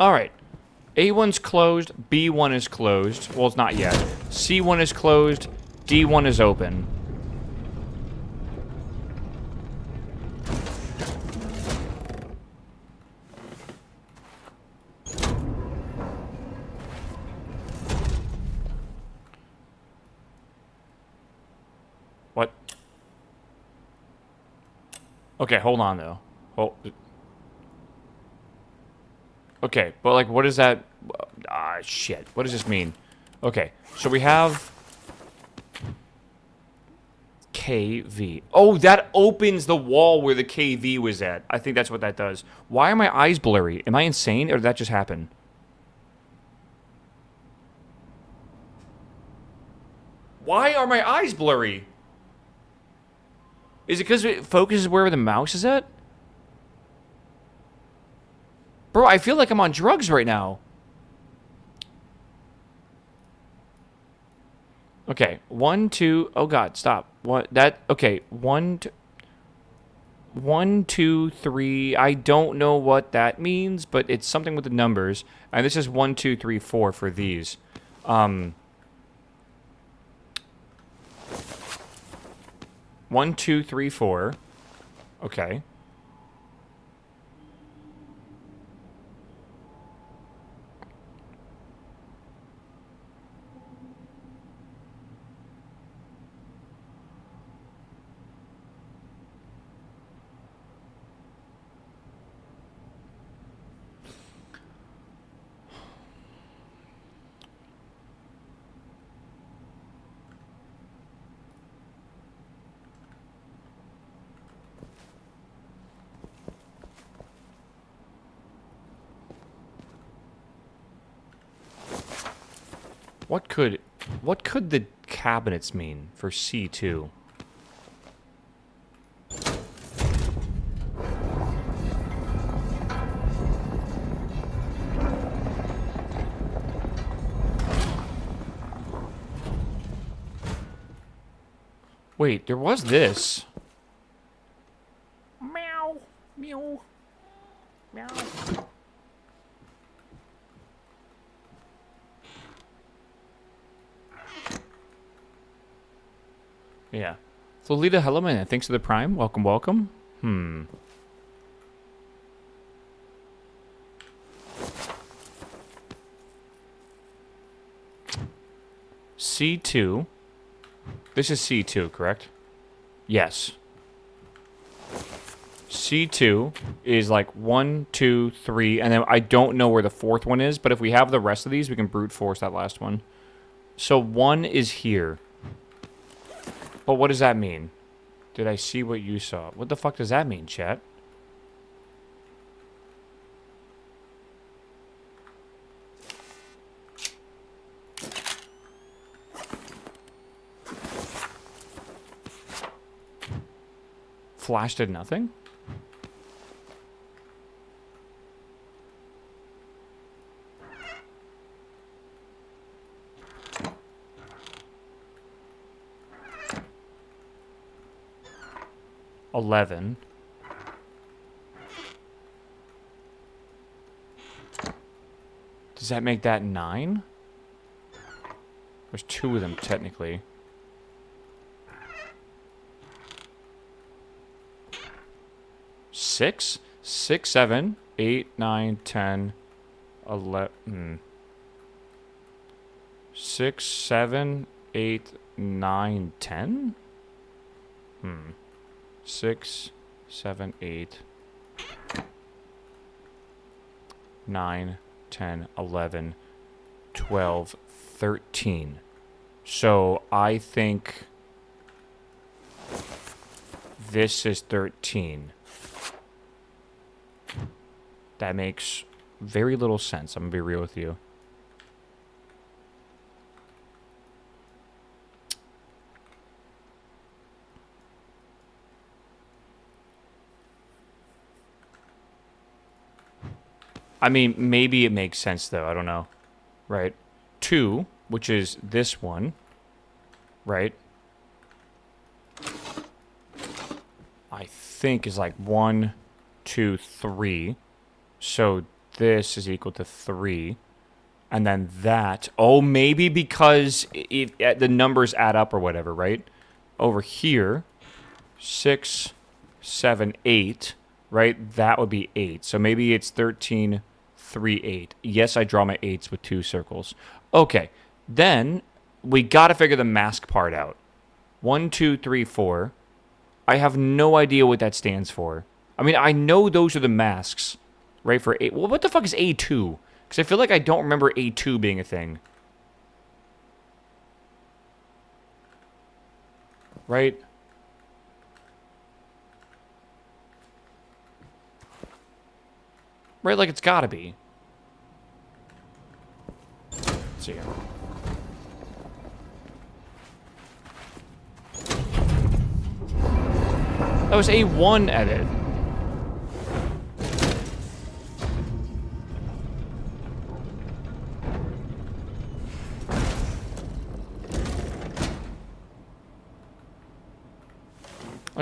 Alright. A1's closed. B1 is closed. Well, it's not yet. C1 is closed. D1 is open. What? Okay, hold on, though. Hold. Okay, but, like, what is that? Ah, shit. What does this mean? Okay, so we have... KV. Oh, that opens the wall where the KV was at. I think that's what that does. Why are my eyes blurry? Am I insane, or did that just happen? Why are my eyes blurry? Is it because it focuses wherever the mouse is at? Bro, I feel like I'm on drugs right now. Okay, 1, 2. Oh God, stop. What that? Okay, 1, 2, 3. I don't know what that means, but it's something with the numbers. And this is 1, 2, 3, 4 for these. 1, 2, 3, 4. Okay. What could the cabinets mean for C2? Wait, there was this. Meow, meow, meow. Yeah. Flolita, hello, man. Thanks for the prime. Welcome, welcome. C2. This is C2, correct? Yes. C2 is like 1, 2, 3, and then I don't know where the fourth one is, but if we have the rest of these, we can brute force that last one. So 1 is here. But what does that mean? Did I see what you saw? What the fuck does that mean, chat? Flash did nothing? $11. Does that make that 9? There's 2 of them, technically. Six, 7, 8, 9, 10, 11. 6, 7, 8, 9, 10? 6, 7, 8, 9, 10, 11, 12, 13. So I think this is 13. That makes very little sense. I'm gonna be real with you. I mean, maybe it makes sense, though. I don't know. Right? 2, which is this one. Right? I think is like 1, 2, 3. So this is equal to 3. And then that. Oh, maybe because the numbers add up or whatever, right? Over here, 6, 7, 8. Right? That would be 8. So maybe it's 13... 3, 8. Yes, I draw my 8s with 2 circles. Okay, then we got to figure the mask part out. 1, 2, 3, 4. I have no idea what that stands for. I mean, I know those are the masks, right, for 8. Well, what the fuck is A2? Because I feel like I don't remember A2 being a thing. Right? Right, like it's gotta be. Let's see here. That was A1 edit.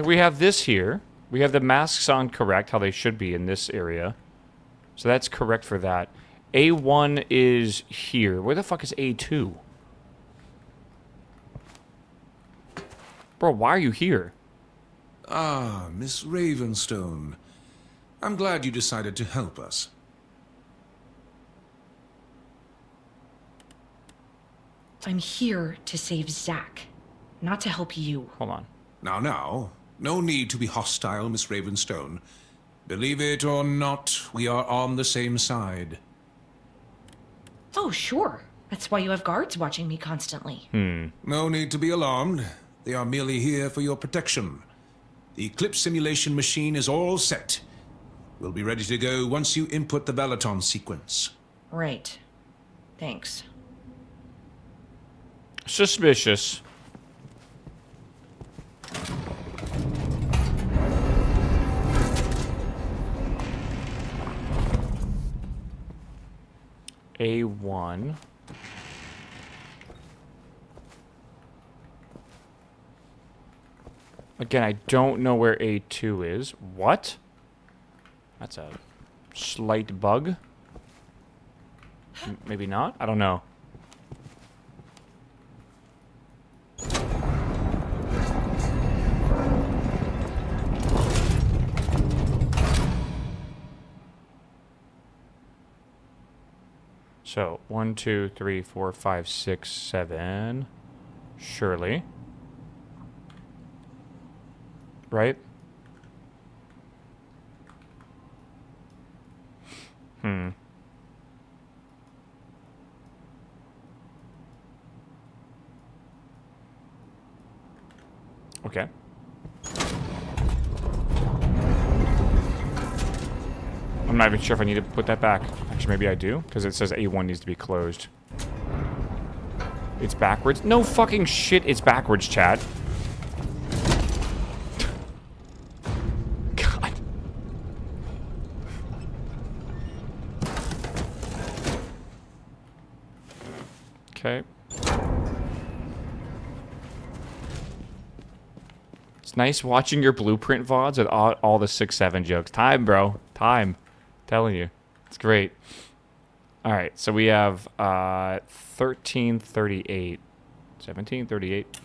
Like, we have this here. We have the masks on correct, how they should be in this area. So that's correct for that. A1 is here. Where the fuck is A2? Bro, why are you here? Ah, Miss Ravenstone. I'm glad you decided to help us. I'm here to save Zack, not to help you. Hold on. Now. No need to be hostile, Miss Ravenstone. Believe it or not, we are on the same side. Oh, sure. That's why you have guards watching me constantly. No need to be alarmed. They are merely here for your protection. The Eclipse simulation machine is all set. We'll be ready to go once you input the Valaton sequence. Right. Thanks. Suspicious. A1. Again, I don't know where A2 is. What? That's a slight bug. Maybe not? I don't know. So, 1, 2, 3, 4, 5, 6, 7. Surely. Right? Okay. I'm not even sure if I need to put that back. Actually, maybe I do, because it says A1 needs to be closed. It's backwards? No fucking shit, it's backwards, chat. God. Okay. It's nice watching your blueprint VODs with all the 6-7 jokes. Time, bro. Time. Telling you. It's great. All right, so we have 1338. 1738.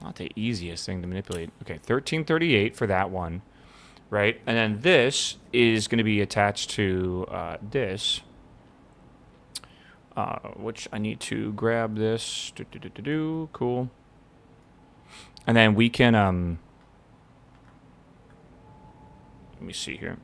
Not the easiest thing to manipulate. Okay, 1338 for that one. Right? And then this is going to be attached to this. Which I need to grab this. Cool. And then we can, let me see here.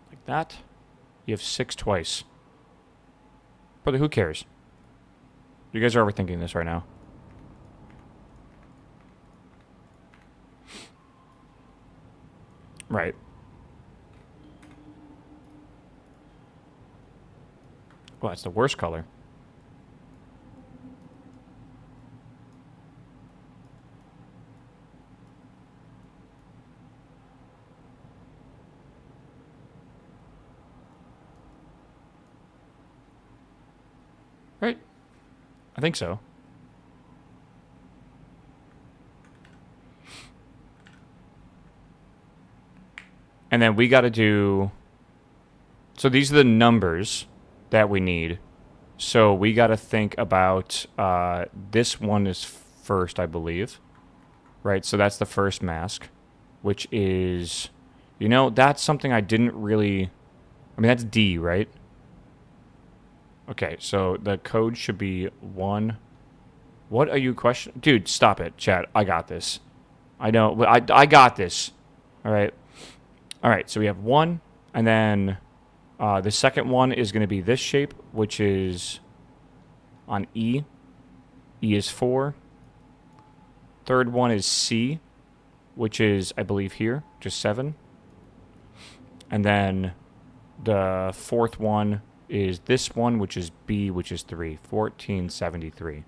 Like that. You have 6 twice. Brother, who cares? You guys are overthinking this right now. Right. Well, that's the worst color. Right? I think so. And then we got to do... So these are the numbers that we need. So we got to think about... this one is first, I believe. Right? So that's the first mask. Which is... You know, that's something I didn't really... I mean, that's D, right? Okay, so the code should be 1. What are you questioning? Dude, stop it, chat. I got this. I know. I got this. All right. All right, so we have 1, And then the second one is going to be this shape, which is on E. E is 4. Third one is C, which is, I believe, here, just 7. And then the fourth one is this one, which is B, which is 3. 1473.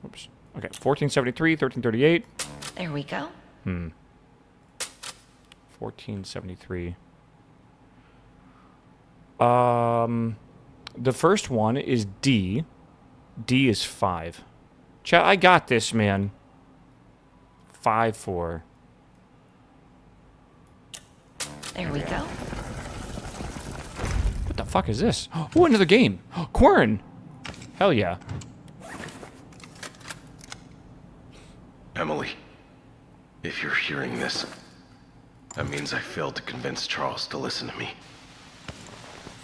Oops. Okay, 1473, 1338. There we go. 1473. The first one is D. D is 5. Chat, I got this, man. 5-4. There we go. What the fuck is this? Oh, another game. Quern. Hell yeah. Emily, if you're hearing this, that means I failed to convince Charles to listen to me.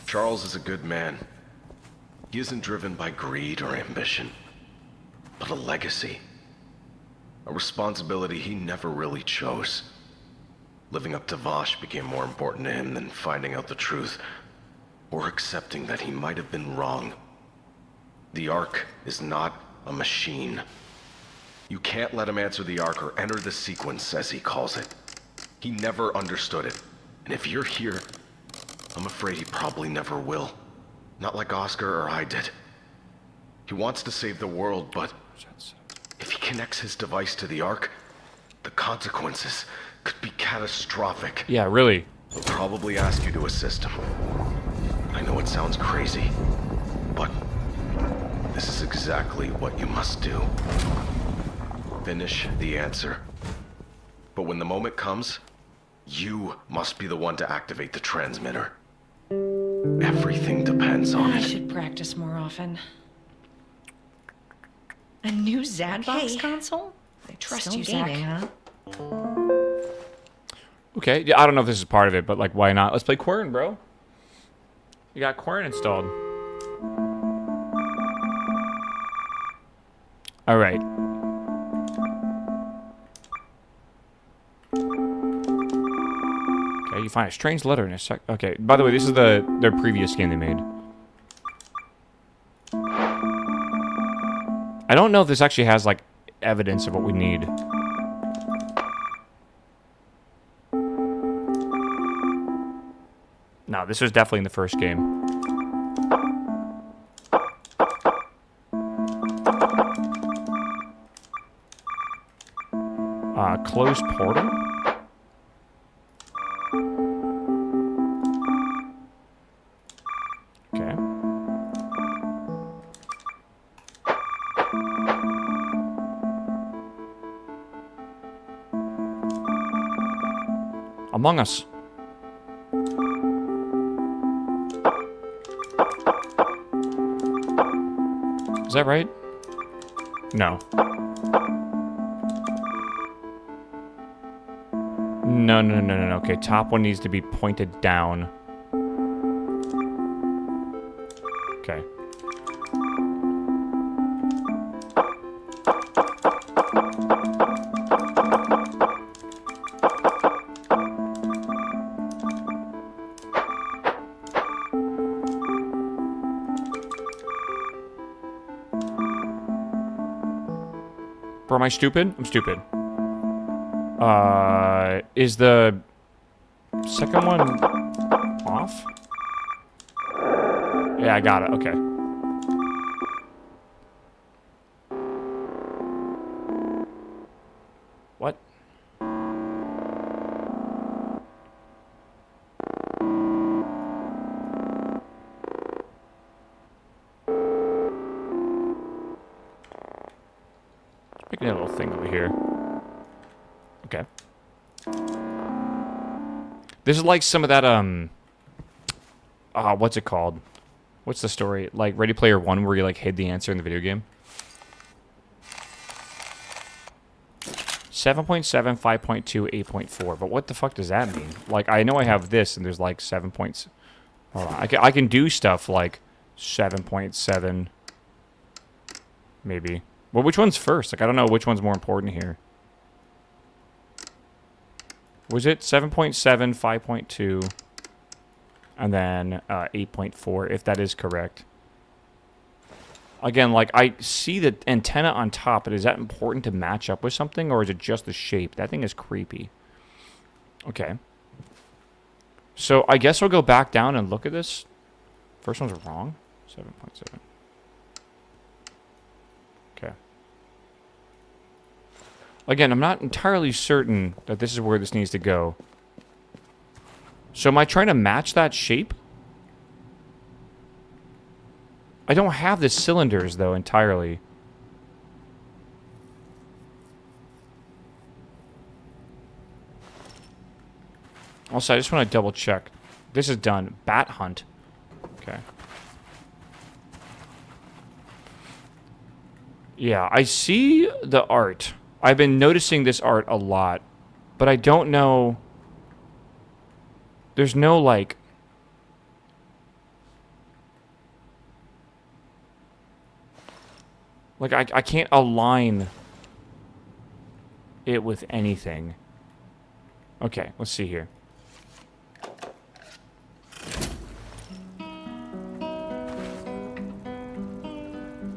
Charles is a good man. He isn't driven by greed or ambition, but a legacy. A responsibility he never really chose. Living up to Vosh became more important to him than finding out the truth, or accepting that he might have been wrong. The Ark is not a machine. You can't let him answer the Ark or enter the sequence, as he calls it. He never understood it. And if you're here, I'm afraid he probably never will. Not like Oscar or I did. He wants to save the world, but if he connects his device to the Ark, the consequences could be catastrophic. Yeah, really. He'll probably ask you to assist him. I know it sounds crazy, but this is exactly what you must do. Finish the answer. But when the moment comes, you must be the one to activate the transmitter. Everything depends on I it. should practice more often. A new Zadbox console? I trust you, Zach. Huh? Okay, yeah, I don't know if this is part of it, but like, why not? Let's play Quern, bro. You got Quern installed. All right. Okay, you find a strange letter in a sec. Okay, by the way, this is their previous game they made. I don't know if this actually has like evidence of what we need. No, this was definitely in the first game. Closed portal? Okay. Among Us. Is that right? No. No. Okay, top one needs to be pointed down. Okay. Bro, am I stupid? I'm stupid. Is the second one off? Yeah, I got it. Okay. What? Making a little thing over here. Okay. This is like some of that, what's it called? What's the story? Like Ready Player One, where you like hid the answer in the video game? 7.7, 5.2, 8.4. But what the fuck does that mean? Like, I know I have this, and there's like 7 points. Hold on. I can do stuff like 7.7. Maybe. Well, which one's first? Like, I don't know which one's more important here. Was it 7.7, 5.2, and then 8.4, if that is correct? Again, like, I see the antenna on top, but is that important to match up with something, or is it just the shape? That thing is creepy. Okay. So, I guess we'll go back down and look at this. First one's wrong. 7.7. Okay. Again, I'm not entirely certain that this is where this needs to go. So am I trying to match that shape? I don't have the cylinders, though, entirely. Also, I just want to double check. This is done. Bat hunt. Okay. Yeah, I see the art. I've been noticing this art a lot, but I don't know. There's no, like... Like, I can't align it with anything. Okay, let's see here.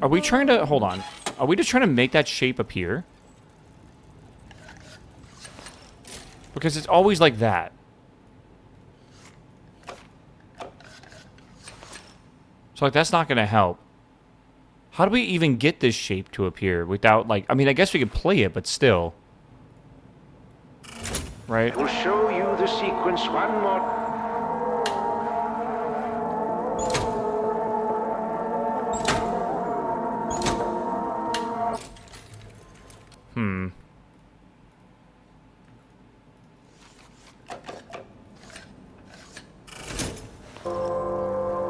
Are we trying to... Hold on. Are we just trying to make that shape appear? Because it's always like that. So, like, that's not going to help. How do we even get this shape to appear without, like... I mean, I guess we could play it, but still. Right? I will show you the sequence one more...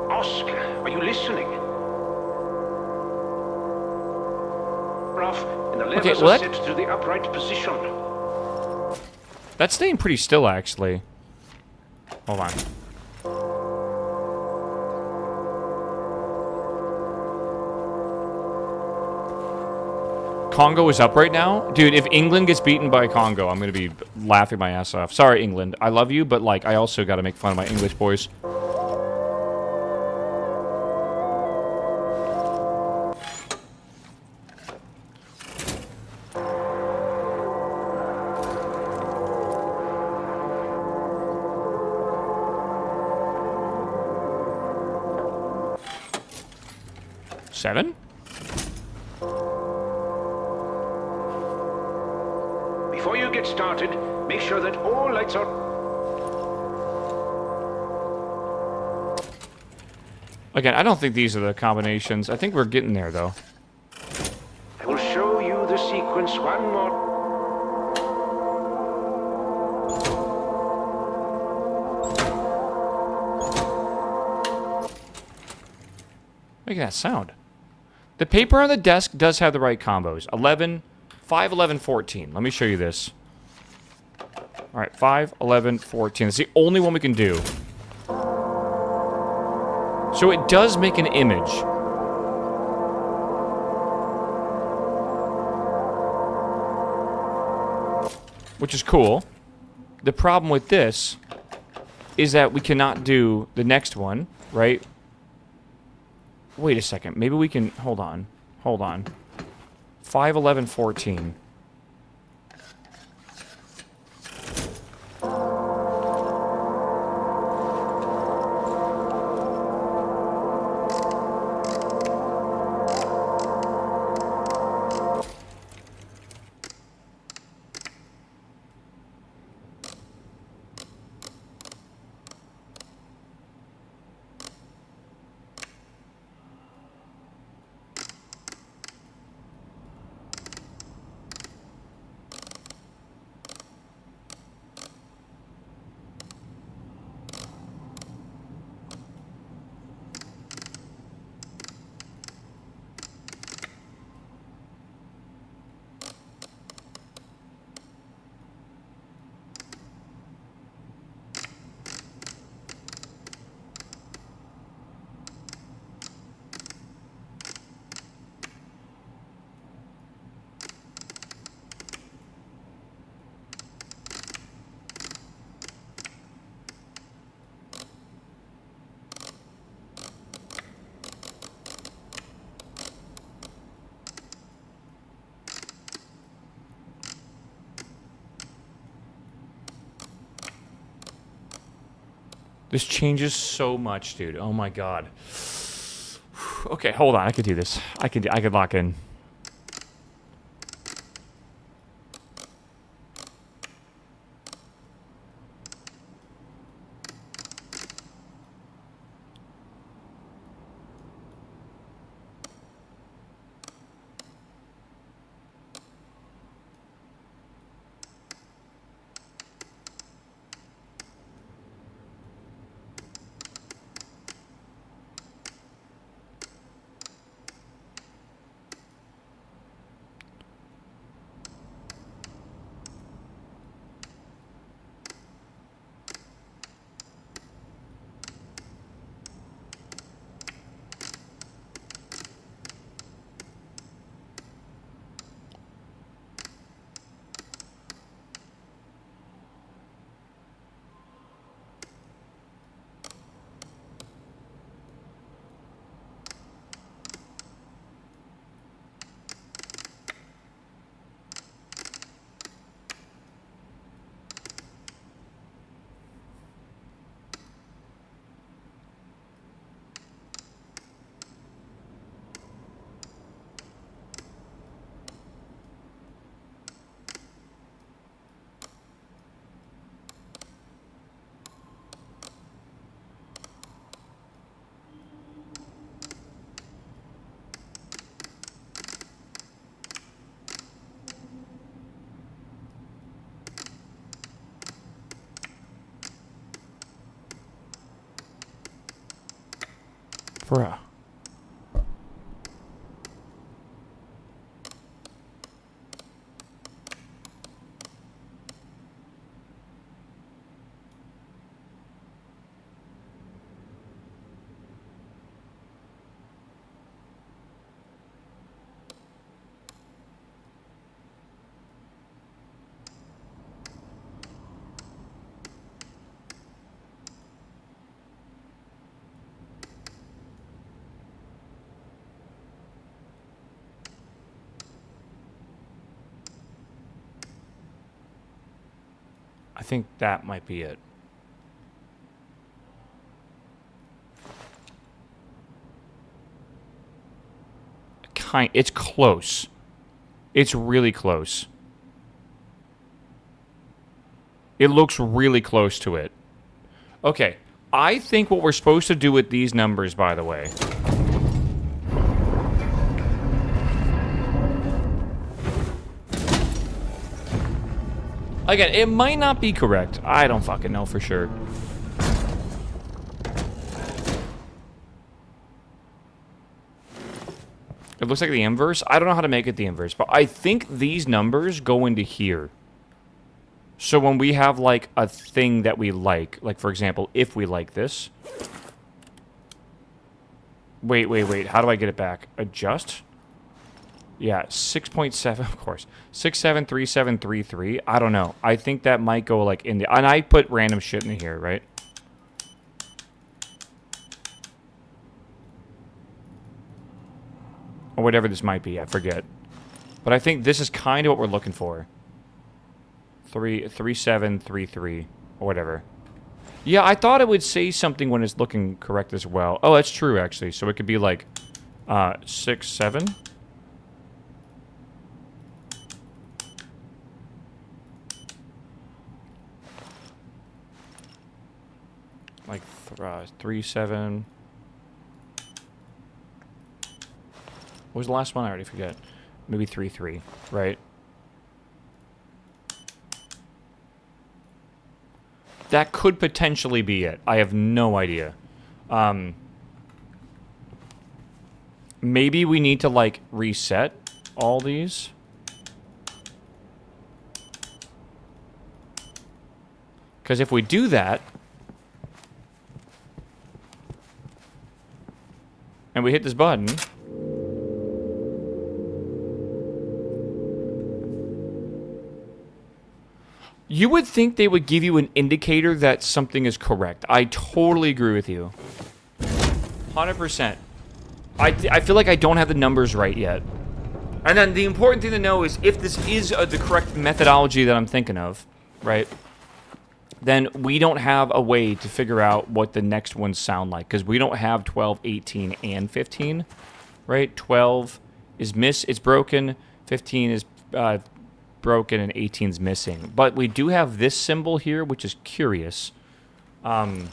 Oscar, are you listening? Ralph, and the levers are set to the upright position. That's staying pretty still, actually. Hold on. Congo is up right now? Dude, if England gets beaten by Congo, I'm going to be laughing my ass off. Sorry, England. I love you, but, like, I also got to make fun of my English boys. Seven? Before you get started, make sure that all lights are... Again, I don't think these are the combinations. I think we're getting there, though. I will show you the sequence one more... Look at that sound. The paper on the desk does have the right combos. 11, 5, 11, 14. Let me show you this. All right, 5, 11, 14. That's the only one we can do. So it does make an image. Which is cool. The problem with this is that we cannot do the next one, right? Wait a second. Maybe we can... Hold on. Hold on. 5, 11, 14. This changes so much, dude. Oh my god. Okay, hold on. I could do this. I could lock in. Bruh. I think that might be it. It's close. It's really close. It looks really close to it. Okay, I think what we're supposed to do with these numbers, by the way... Again, it might not be correct. I don't fucking know for sure. It looks like the inverse. I don't know how to make it the inverse, but I think these numbers go into here. So when we have, like, a thing that we like, for example, if we like this... Wait. How do I get it back? Adjust? Yeah, 6.7, of course. 673733. I don't know. I think that might go, like, in the... And I put random shit in here, right? Or whatever this might be, I forget. But I think this is kind of what we're looking for. 3733 or whatever. Yeah, I thought it would say something when it's looking correct as well. Oh, that's true, actually. So it could be like 67. Like 37. What was the last one? I already forget. Maybe 33, right? That could potentially be it. I have no idea. Maybe we need to, like, reset all these. Because if we do that... and we hit this button... you would think they would give you an indicator that something is correct. I totally agree with you. 100%. I feel like I don't have the numbers right yet. And then the important thing to know is if this is the correct methodology that I'm thinking of, right? then we don't have a way to figure out what the next ones sound like, because we don't have 12, 18, and 15, right? 12 is it's broken, 15 is broken, and 18 is missing. But we do have this symbol here, which is curious. And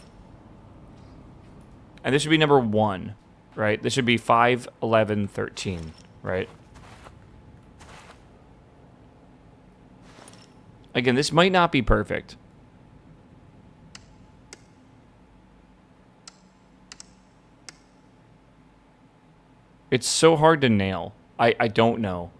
this should be number 1, right? This should be 5, 11, 13, right? Again, this might not be perfect. It's so hard to nail. I don't know.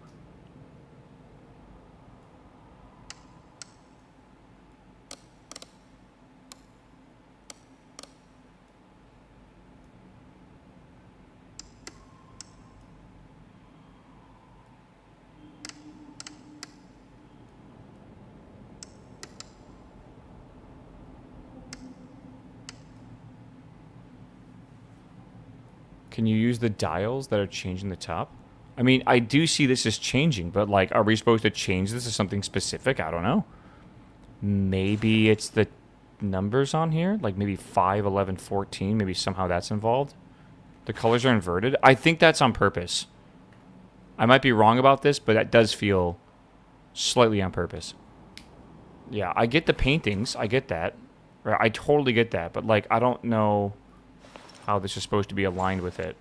Can you use the dials that are changing the top? I mean, I do see this as changing, but, like, are we supposed to change this to something specific? I don't know. Maybe it's the numbers on here? Like, maybe 5, 11, 14. Maybe somehow that's involved. The colors are inverted. I think that's on purpose. I might be wrong about this, but that does feel slightly on purpose. Yeah, I get the paintings. I get that. Right, I totally get that. But, like, I don't know how this is supposed to be aligned with it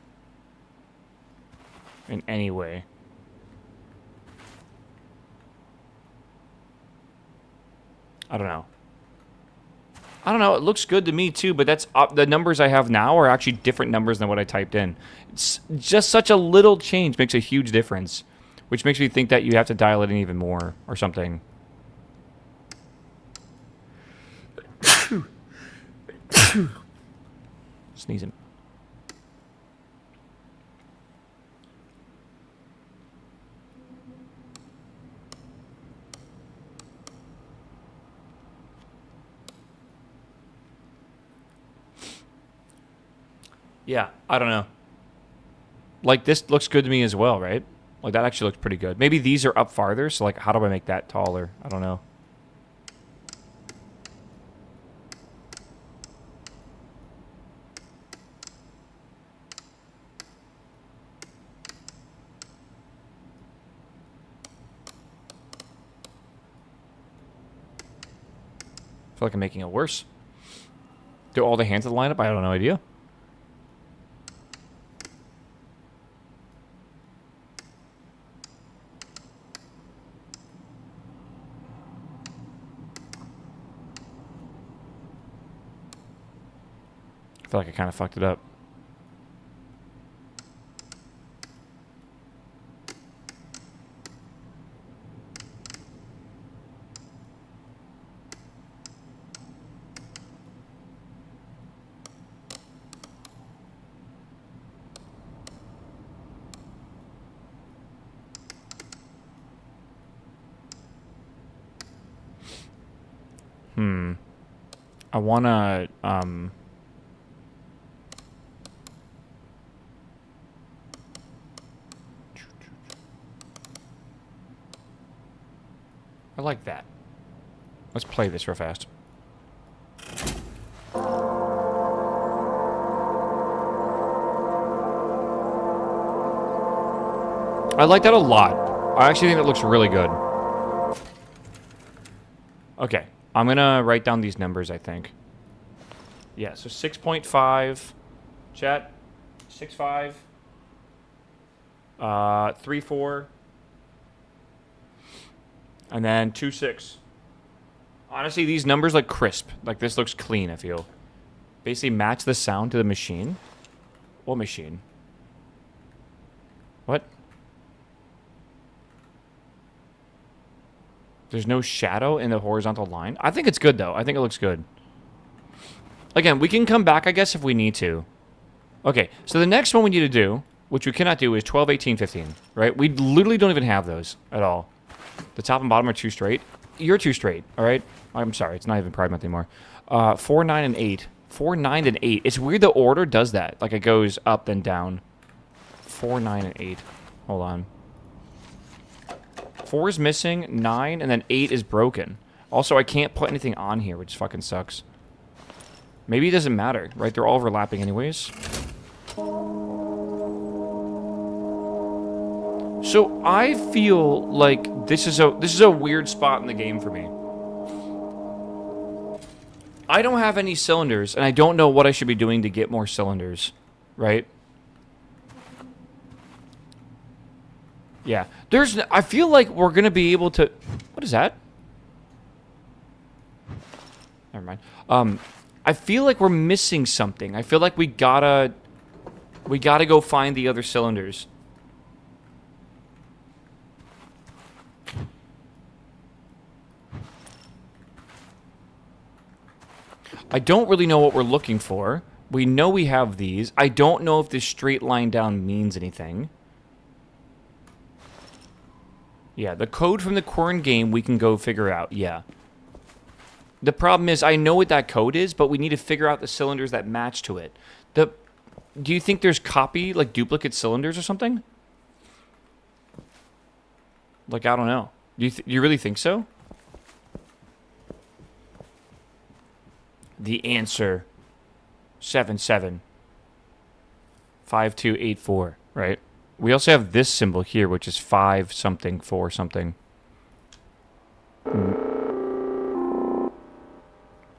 in any way. I don't know. I don't know. It looks good to me too, but that's the numbers I have now are actually different numbers than what I typed in. It's just such a little change makes a huge difference, which makes me think that you have to dial it in even more or something. Sneezing. Yeah, I don't know. Like, this looks good to me as well, right? Like, that actually looks pretty good. Maybe these are up farther, so, like, how do I make that taller? I don't know. I feel like I'm making it worse. Do all the hands line up? I have no idea. I feel like I kind of fucked it up. I wanna, I like that. Let's play this real fast. I like that a lot. I actually think it looks really good. Okay, I'm gonna write down these numbers, I think. Yeah, so 6.5, chat, 6.5, 3.4, and then 2.6. Honestly, these numbers look crisp. Like, this looks clean, I feel. Basically match the sound to the machine. What machine? What? There's no shadow in the horizontal line? I think it's good, though. I think it looks good. Again, we can come back, I guess, if we need to. Okay, so the next one we need to do, which we cannot do, is 12, 18, 15, right? We literally don't even have those at all. The top and bottom are too straight. You're too straight, all right? I'm sorry, it's not even Pride Month anymore. 4, 9, and 8. 4, 9, and 8. It's weird the order does that. Like, it goes up and down. 4, 9, and 8. Hold on. 4 is missing, 9, and then 8 is broken. Also, I can't put anything on here, which fucking sucks. Maybe it doesn't matter, right? They're all overlapping anyways. So I feel like this is a weird spot in the game for me. I don't have any cylinders, and I don't know what I should be doing to get more cylinders, right? Yeah. I feel like we're going to be able to... What is that? Never mind. I feel like we're missing something. I feel like we gotta go find the other cylinders. I don't really know what we're looking for. We know we have these. I don't know if this straight line down means anything. Yeah, the code from the corn game we can go figure out. Yeah. The problem is I know what that code is, but we need to figure out the cylinders that match to it. Do you think there's like duplicate cylinders or something? Like, I don't know. Do you really think so? The answer 775284, right? We also have this symbol here, which is 5 something 4 something.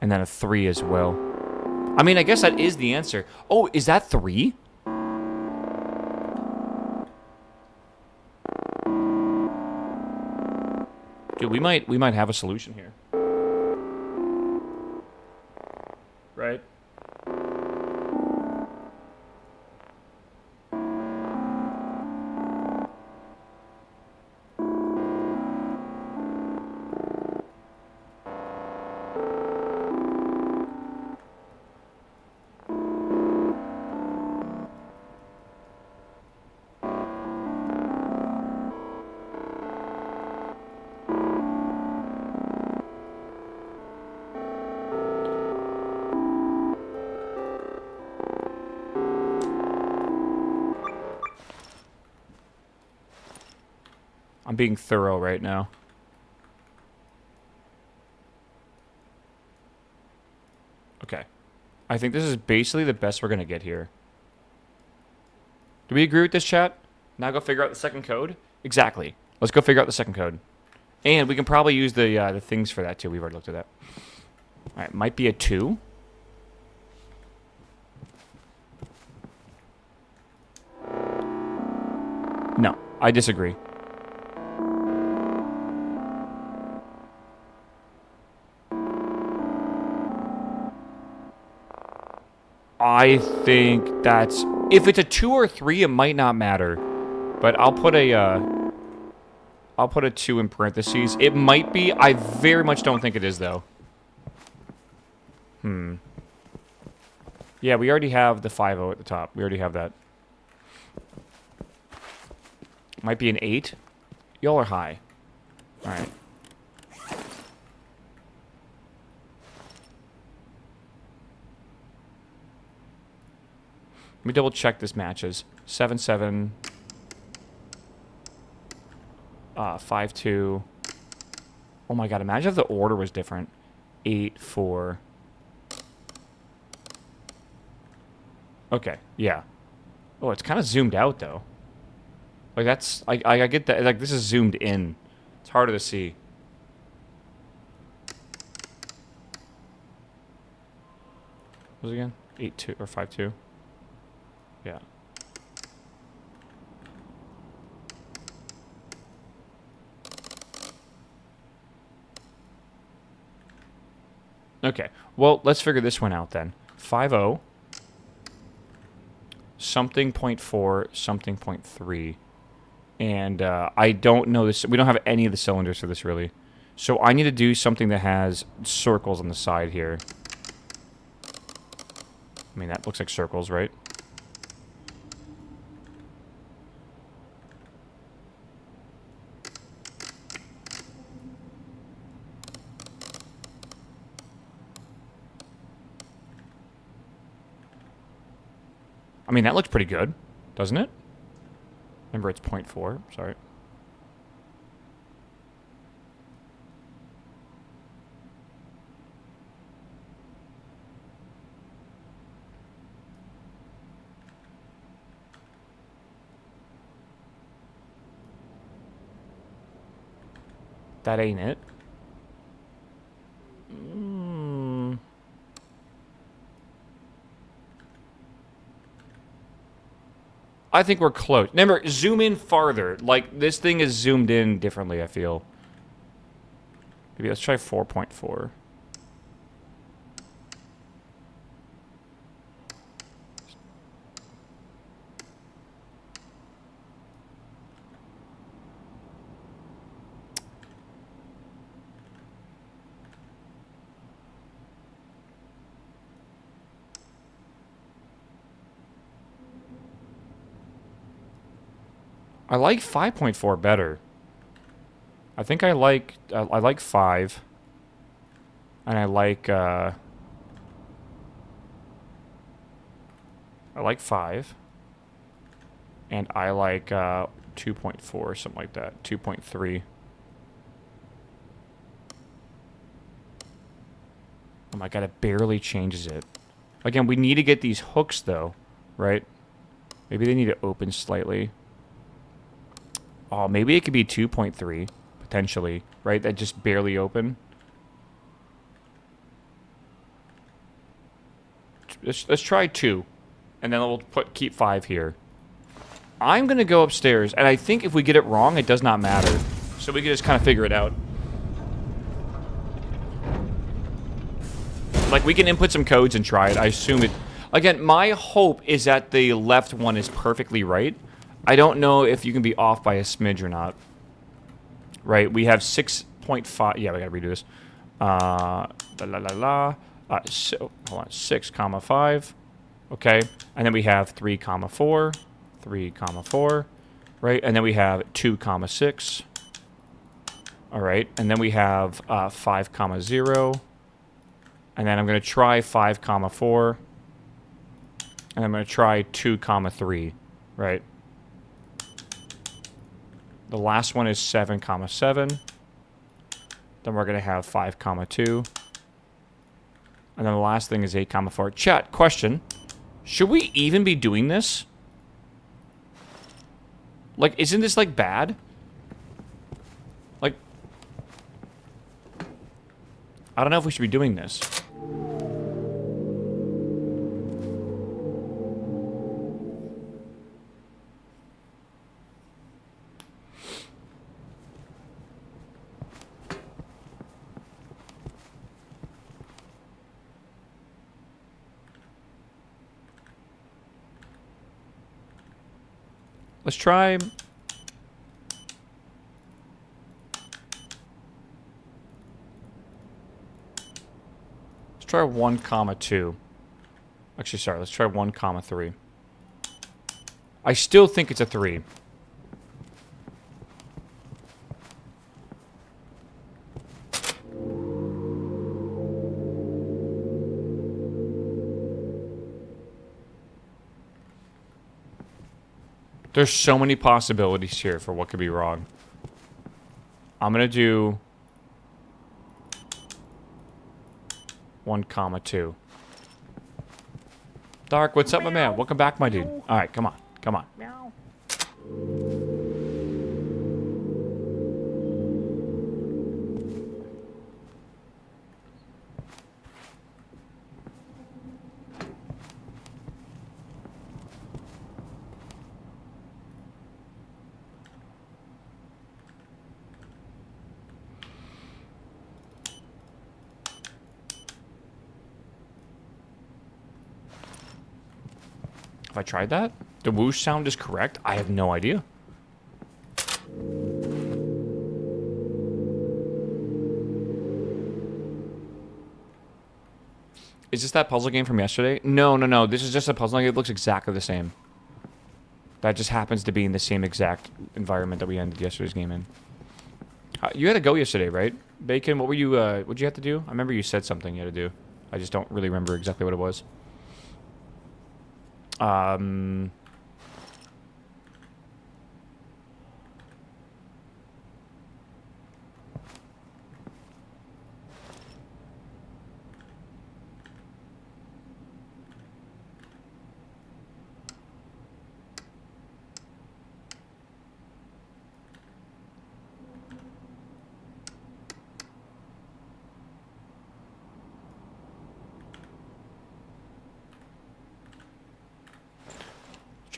And then a 3 as well. I mean, I guess that is the answer. Oh, is that 3? Dude, we might have a solution here. Right? I'm being thorough right now. Okay. I think this is basically the best we're going to get here. Do we agree with this, chat? Now go figure out the second code? Exactly. Let's go figure out the second code. And we can probably use the things for that, too. We've already looked at that. All right, might be a 2. No, I disagree. I think that's... If it's a 2 or 3, it might not matter. But I'll put a 2 in parentheses. It might be. I very much don't think it is, though. Yeah, we already have the 5-0 at the top. We already have that. Might be an 8. Y'all are high. Alright. Let me double check this matches. 7-7. 5-2. Oh my god, imagine if the order was different. 8-4. Okay, yeah. Oh, it's kind of zoomed out, though. Like, that's... I get that. Like, this is zoomed in. It's harder to see. What was it again? 8-2 or 5-2? Yeah. Okay. Well, let's figure this one out then. 5-0. Something 0.4, something 0.3. And I don't know this. We don't have any of the cylinders for this, really. So I need to do something that has circles on the side here. I mean, that looks like circles, right? I mean, that looks pretty good, doesn't it? Remember, it's 0.4. Sorry. That ain't it. I think we're close. Remember, zoom in farther. Like, this thing is zoomed in differently, I feel. Maybe let's try 4.4. I like 5.4 better. I think I like 5. And I like 5. And I like 2.4, something like that. 2.3. Oh my god, it barely changes it. Again, we need to get these hooks though, right? Maybe they need to open slightly. Oh, maybe it could be 2.3, potentially, right? That just barely open. Let's try 2, and then we'll keep 5 here. I'm gonna go upstairs, and I think if we get it wrong, it does not matter. So we can just kind of figure it out. Like, we can input some codes and try it. I assume it... Again, my hope is that the left one is perfectly right. I don't know if you can be off by a smidge or not. Right, we have 6.5... Yeah, we gotta redo this. So, hold on, 6, 5. Okay, and then we have 3, 4. 3, 4. Right, and then we have 2, 6. All right, and then we have 5, 0. And then I'm going to try 5, 4. And I'm going to try 2, 3. Right? The last one is 7, 7. Then we're going to have 5, 2. And then the last thing is 8, 4. Chat, question. Should we even be doing this? Like, isn't this, like, bad? Like, I don't know if we should be doing this. Let's try... Let's try 1, 2. Actually, sorry, let's try 1, 3. I still think it's a 3. There's so many possibilities here for what could be wrong. I'm gonna do 1, 2. Dark, what's up, my man? Welcome back, my dude. All right, come on, come on. Have I tried that? The whoosh sound is correct? I have no idea. Is this that puzzle game from yesterday? No, no, no. This is just a puzzle game. It looks exactly the same. That just happens to be in the same exact environment that we ended yesterday's game in. You had to go yesterday, right? Bacon, what were you, what'd you have to do? I remember you said something you had to do. I just don't really remember exactly what it was.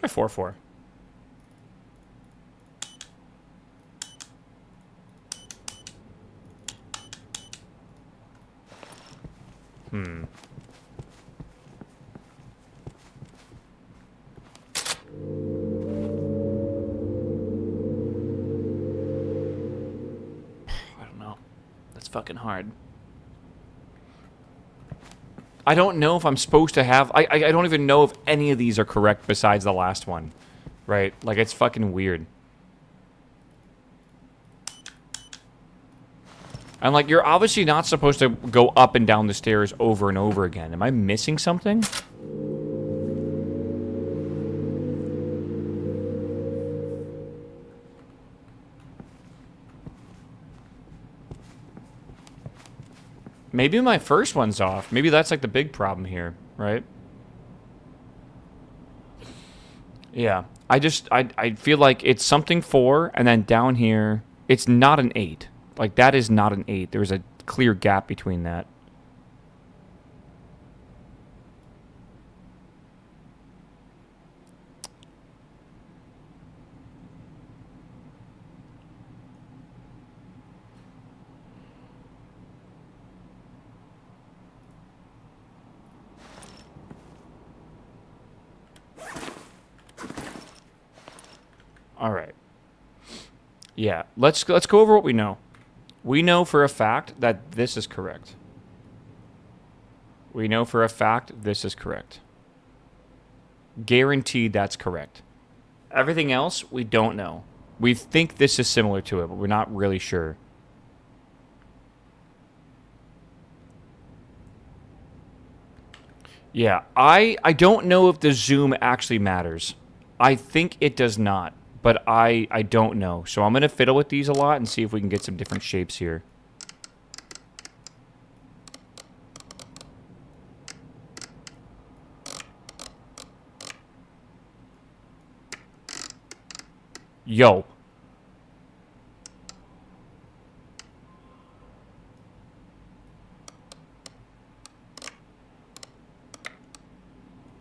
Try 4-4. I don't know. That's fucking hard. I don't know if I'm supposed to have... I don't even know if any of these are correct besides the last one. Right? Like, it's fucking weird. And, like, you're obviously not supposed to go up and down the stairs over and over again. Am I missing something? Maybe my first one's off. Maybe that's, like, the big problem here, right? Yeah. I feel like it's something 4, and then down here, it's not an 8. Like, that is not an 8. There's a clear gap between that. All right. Yeah, let's go over what we know. We know for a fact that this is correct. We know for a fact this is correct. Guaranteed that's correct. Everything else, we don't know. We think this is similar to it, but we're not really sure. Yeah, I don't know if the zoom actually matters. I think it does not. But I don't know. So I'm going to fiddle with these a lot and see if we can get some different shapes here. Yo.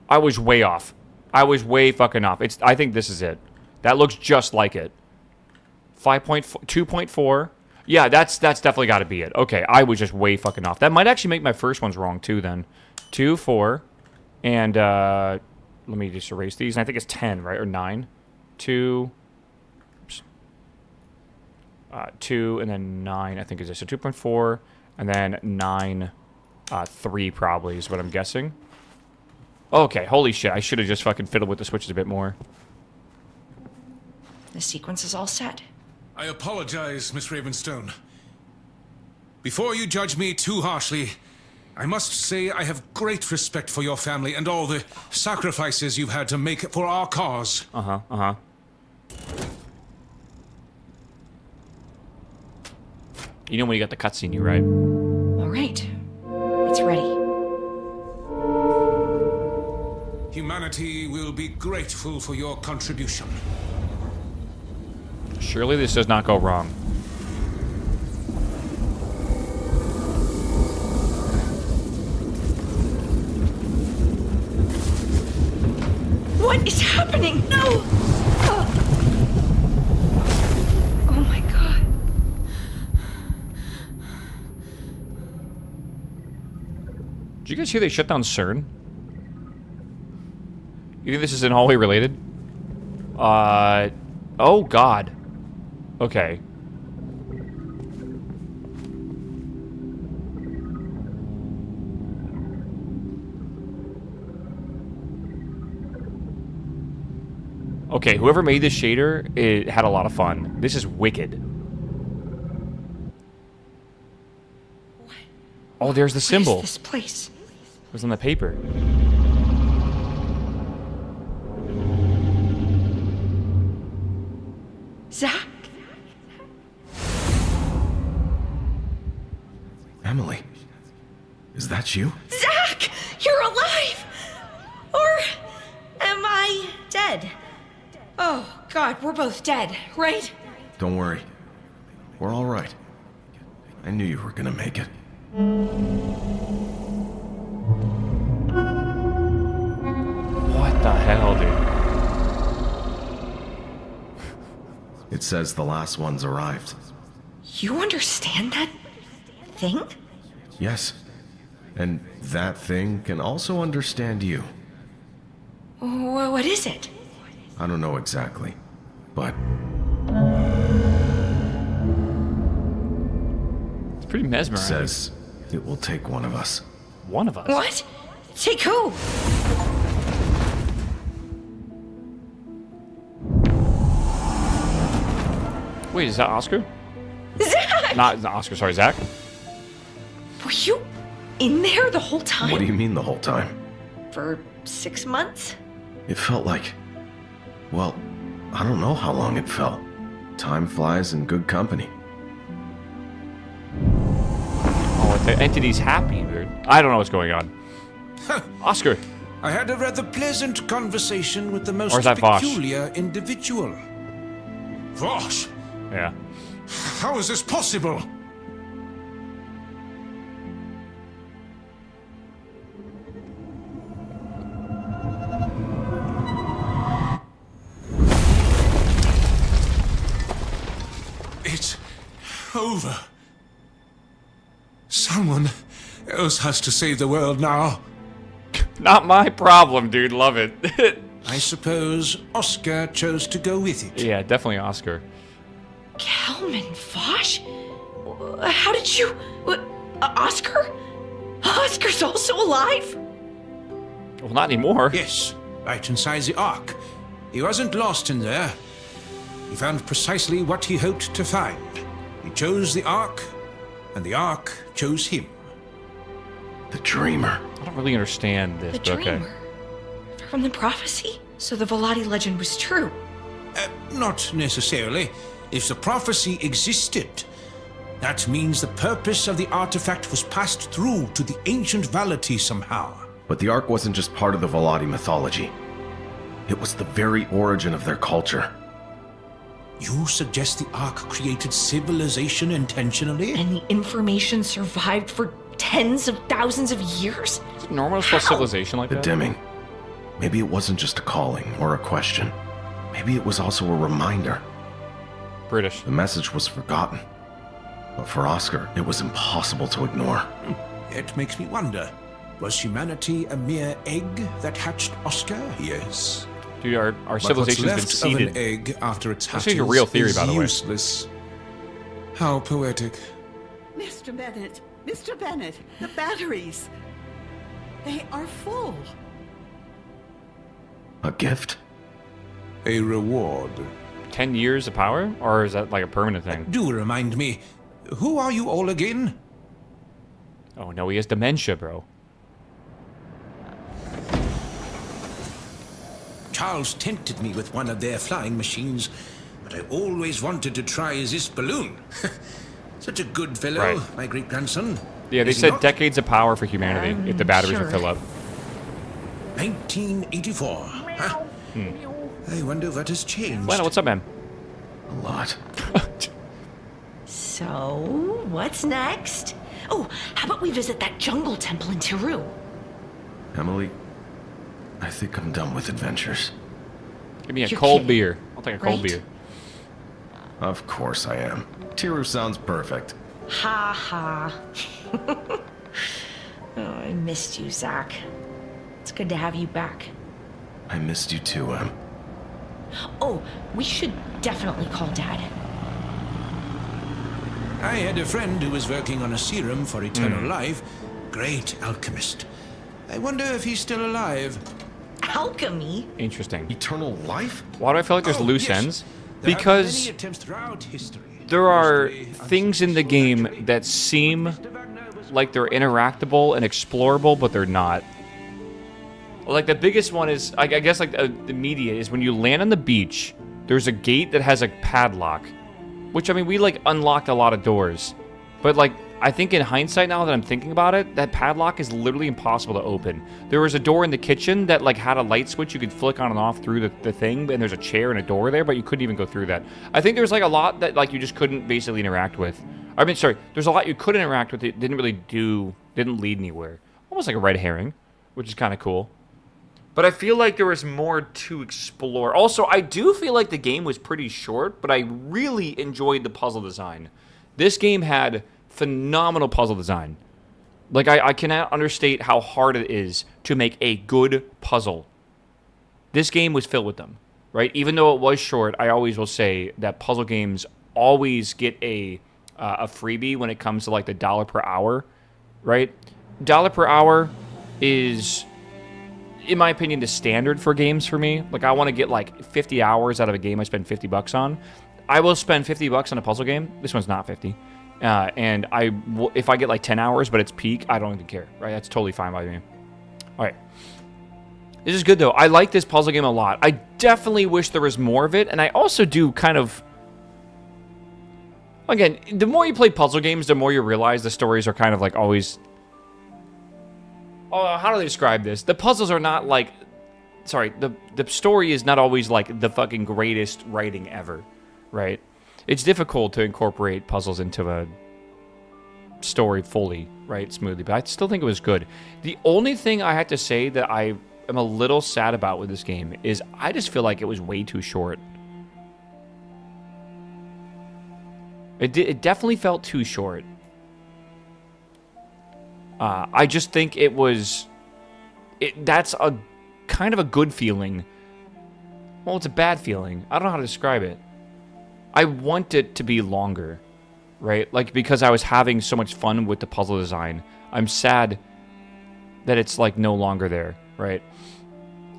I was way off. I was way fucking off. I think this is it. That looks just like it. 5.4, 2.4. Yeah, that's definitely got to be it. Okay, I was just way fucking off. That might actually make my first ones wrong too then. 2, 4, and let me just erase these. And I think it's 10, right? Or 9. 2, oops. 2, and then 9, I think is it. So 2.4, and then 9, 3 probably is what I'm guessing. Okay, holy shit. I should have just fucking fiddled with the switches a bit more. The sequence is all set. I apologize, Miss Ravenstone. Before you judge me too harshly, I must say I have great respect for your family and all the sacrifices you've had to make for our cause. Uh-huh. You know when you got the cutscene, you right? All right. It's ready. Humanity will be grateful for your contribution. Surely this does not go wrong. What is happening? No! Oh my god. Did you guys hear they shut down CERN? You think this is in hallway related? Oh god. Okay. Okay, whoever made this shader, it had a lot of fun. This is wicked. What? Oh, there's the symbol. What is this place? It was on the paper. Zach? Emily, is that you? Zach! You're alive! Or am I dead? Oh, God, we're both dead, right? Don't worry. We're all right. I knew you were gonna make it. What the hell, dude? It says the last one's arrived. You understand that thing? Yes. And that thing can also understand you. What is it? I don't know exactly, but It's pretty it mesmerizing. says it will take one of us. One of us. What? Take who? Wait, is that Oscar? Zach! Not Oscar, sorry, Zach. Were you in there the whole time? What do you mean the whole time? For 6 months? It felt like... Well, I don't know how long it felt. Time flies in good company. Oh, the entity's happy, dude. I don't know what's going on. Oscar. I had a rather pleasant conversation with the most Or is that Vosh? peculiar individual. Vosh? Yeah. How is this possible? It's over. Someone else has to save the world now. Not my problem, dude. Love it. I suppose Oscar chose to go with it. Yeah, definitely Oscar. Kalman Vosh? How did you... Oscar? Oscar's also alive? Well, not anymore. Yes, right inside the Ark. He wasn't lost in there. He found precisely what he hoped to find. He chose the Ark, and the Ark chose him. The Dreamer. I don't really understand this, The but okay. dreamer. From the prophecy? So the Velati legend was true. Not necessarily. If the prophecy existed, that means the purpose of the artifact was passed through to the ancient Velati somehow. But the Ark wasn't just part of the Velati mythology. It was the very origin of their culture. You suggest the Ark created civilization intentionally? And the information survived for tens of thousands of years? Is it normal to spell civilization like The that? dimming. Maybe it wasn't just a calling or a question. Maybe it was also a reminder. British. The message was forgotten. But for Oscar, it was impossible to ignore. It makes me wonder, was humanity a mere egg that hatched Oscar? Yes. Dude, our But civilization's been what's left of an seeded. egg after it's hatched This is a real theory, is by the way. useless. How poetic. Mr. Bennett, Mr. Bennett, the batteries. They are full. A gift? A reward. 10 years of power? Or is that like a permanent thing? Do remind me, who are you all again? Oh no, he has dementia, bro. Charles tempted me with one of their flying machines, but I always wanted to try this balloon. Such a good fellow, Right. my great-grandson. Yeah, they Is he said not? decades of power for humanity if the batteries would sure. fill up. 1984. Huh? I wonder what has changed. Lana, what's up, man? A lot. So, what's next? Oh, how about we visit that jungle temple in Tiru? Emily, I think I'm done with adventures. Give me a You're cold kidding, beer. I'll take a cold right? beer. Of course I am. Tiru sounds perfect. Ha ha. Oh, I missed you, Zach. It's good to have you back. I missed you too, Em. Oh, we should definitely call Dad. I had a friend who was working on a serum for eternal life. Great alchemist. I wonder if he's still alive. Alchemy? Interesting. Eternal life? Why do I feel like there's Oh, loose yes. ends? There have been Because many attempts throughout history. there are Mostly things in the game that seem like they're interactable and explorable, but they're not. Like the biggest one is, I guess, like the media is when you land on the beach. There's a gate that has a padlock, which I mean, we like unlocked a lot of doors, but like I think in hindsight now that I'm thinking about it, that padlock is literally impossible to open. There was a door in the kitchen that like had a light switch you could flick on and off through the thing, and there's a chair and a door there, but you couldn't even go through that. I think there's like a lot that like you just couldn't basically interact with. I mean, sorry, there's a lot you could interact with. It didn't lead anywhere. Almost like a red herring, which is kind of cool. But I feel like there was more to explore. Also, I do feel like the game was pretty short, but I really enjoyed the puzzle design. This game had phenomenal puzzle design. Like, I cannot understate how hard it is to make a good puzzle. This game was filled with them, right? Even though it was short, I always will say that puzzle games always get a freebie when it comes to, like, the dollar per hour, right? Dollar per hour is, in my opinion, the standard for games for me. Like, I want to get, like, 50 hours out of a game I spend $50 on. I will spend $50 on a puzzle game. This one's not 50. And if I get, like, 10 hours, but it's peak, I don't even care, right? That's totally fine by me. All right. This is good, though. I like this puzzle game a lot. I definitely wish there was more of it, and I also do kind of... Again, the more you play puzzle games, the more you realize the stories are kind of, like, always... Oh, how do they describe this? The puzzles are not, like... Sorry, the story is not always, like, the fucking greatest writing ever, right? It's difficult to incorporate puzzles into a story fully, right, smoothly, but I still think it was good. The only thing I have to say that I am a little sad about with this game is I just feel like it was way too short. It definitely felt too short. I just think it was... That's a kind of a good feeling. Well, it's a bad feeling. I don't know how to describe it. I want it to be longer, right? Like, because I was having so much fun with the puzzle design. I'm sad that it's, like, no longer there, right?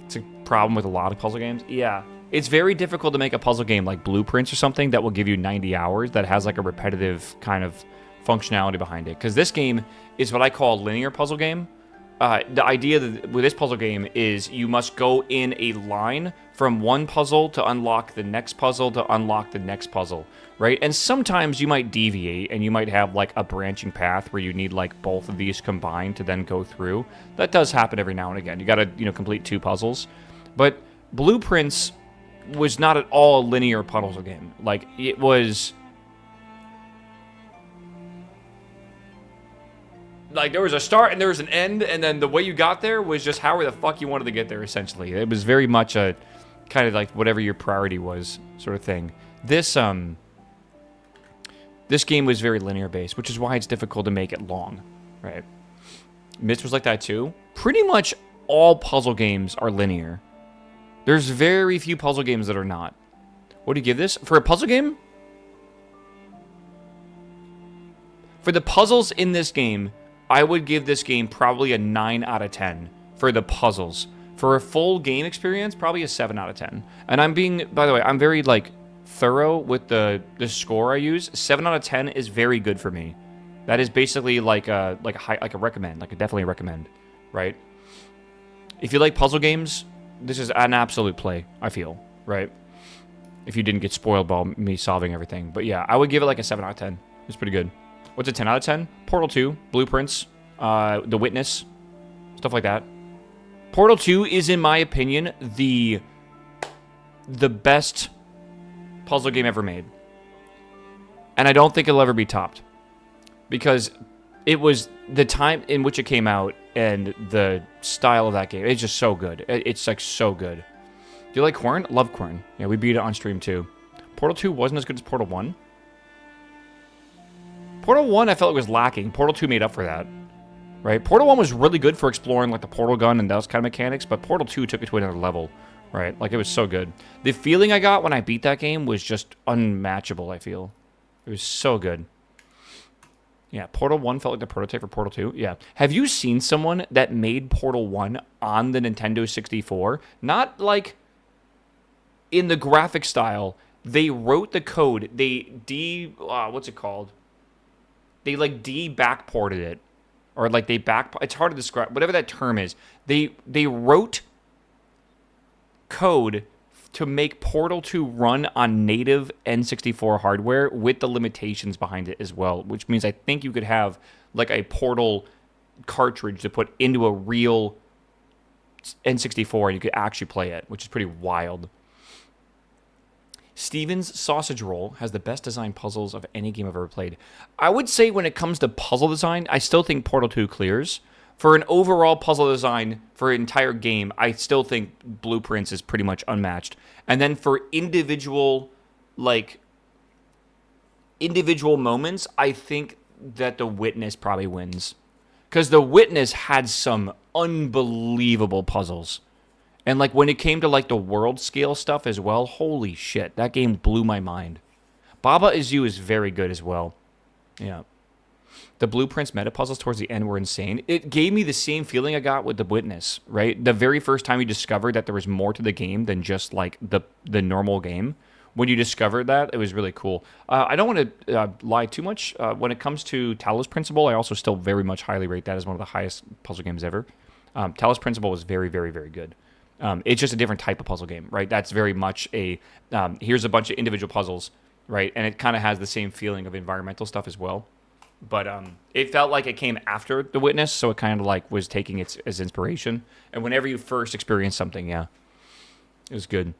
It's a problem with a lot of puzzle games. Yeah. It's very difficult to make a puzzle game like Blueprints or something that will give you 90 hours that has, like, a repetitive kind of functionality behind it. Because this game is what I call a linear puzzle game. The idea with this puzzle game is you must go in a line from one puzzle to unlock the next puzzle to unlock the next puzzle, right? And sometimes you might deviate and you might have, like, a branching path where you need, like, both of these combined to then go through. That does happen every now and again. You gotta, complete 2 puzzles. But Blueprints was not at all a linear puzzle game. Like, it was... Like, there was a start and there was an end, and then the way you got there was just however the fuck you wanted to get there, essentially. It was very much a kind of like whatever your priority was sort of thing. This game was very linear-based, which is why it's difficult to make it long, right? Myst was like that, too. Pretty much all puzzle games are linear. There's very few puzzle games that are not. What do you give this? For a puzzle game? For the puzzles in this game... I would give this game probably a 9 out of 10 for the puzzles. For a full game experience, probably a 7 out of 10. And I'm being, by the way, I'm very, like, thorough with the score I use. 7 out of 10 is very good for me. That is basically like a recommend, like a definitely recommend, right? If you like puzzle games, this is an absolute play, I feel, right? If you didn't get spoiled by me solving everything. But yeah, I would give it like a 7 out of 10. It's pretty good. What's a 10 out of 10? Portal 2, Blueprints, The Witness, stuff like that. Portal 2 is, in my opinion, the best puzzle game ever made. And I don't think it'll ever be topped. Because it was the time in which it came out and the style of that game. It's just so good. It's, like, so good. Do you like Quern? Love Quern. Yeah, we beat it on stream, too. Portal 2 wasn't as good as Portal 1. Portal 1, I felt it was lacking. Portal 2 made up for that, right? Portal 1 was really good for exploring, like, the portal gun and those kind of mechanics, but Portal 2 took it to another level, right? Like, it was so good. The feeling I got when I beat that game was just unmatchable, I feel. It was so good. Yeah, Portal 1 felt like the prototype for Portal 2. Yeah. Have you seen someone that made Portal 1 on the Nintendo 64? Not, like, in the graphic style. They wrote the code. They what's it called? They, like, backported it. Or, like, it's hard to describe. Whatever that term is. They wrote code to make Portal 2 run on native N64 hardware with the limitations behind it as well. Which means I think you could have, like, a Portal cartridge to put into a real N64 and you could actually play it. Which is pretty wild. Steven's Sausage Roll has the best designed puzzles of any game I've ever played. I would say when it comes to puzzle design, I still think Portal 2 clears. For an overall puzzle design for an entire game, I still think Blueprints is pretty much unmatched. And then for individual moments, I think that The Witness probably wins. Because The Witness had some unbelievable puzzles. And like when it came to like the world scale stuff as well, holy shit, that game blew my mind. Baba Is You is very good as well. Yeah. The Blueprints meta puzzles towards the end were insane. It gave me the same feeling I got with The Witness, right? The very first time you discovered that there was more to the game than just like the normal game. When you discovered that, it was really cool. I don't want to lie too much. When it comes to Talos Principle, I also still very much highly rate that as one of the highest puzzle games ever. Talos Principle was very, very, very good. It's just a different type of puzzle game, right? That's very much a, here's a bunch of individual puzzles, right? And it kind of has the same feeling of environmental stuff as well. But it felt like it came after The Witness, so it kind of like was taking it as inspiration. And whenever you first experience something, yeah, it was good.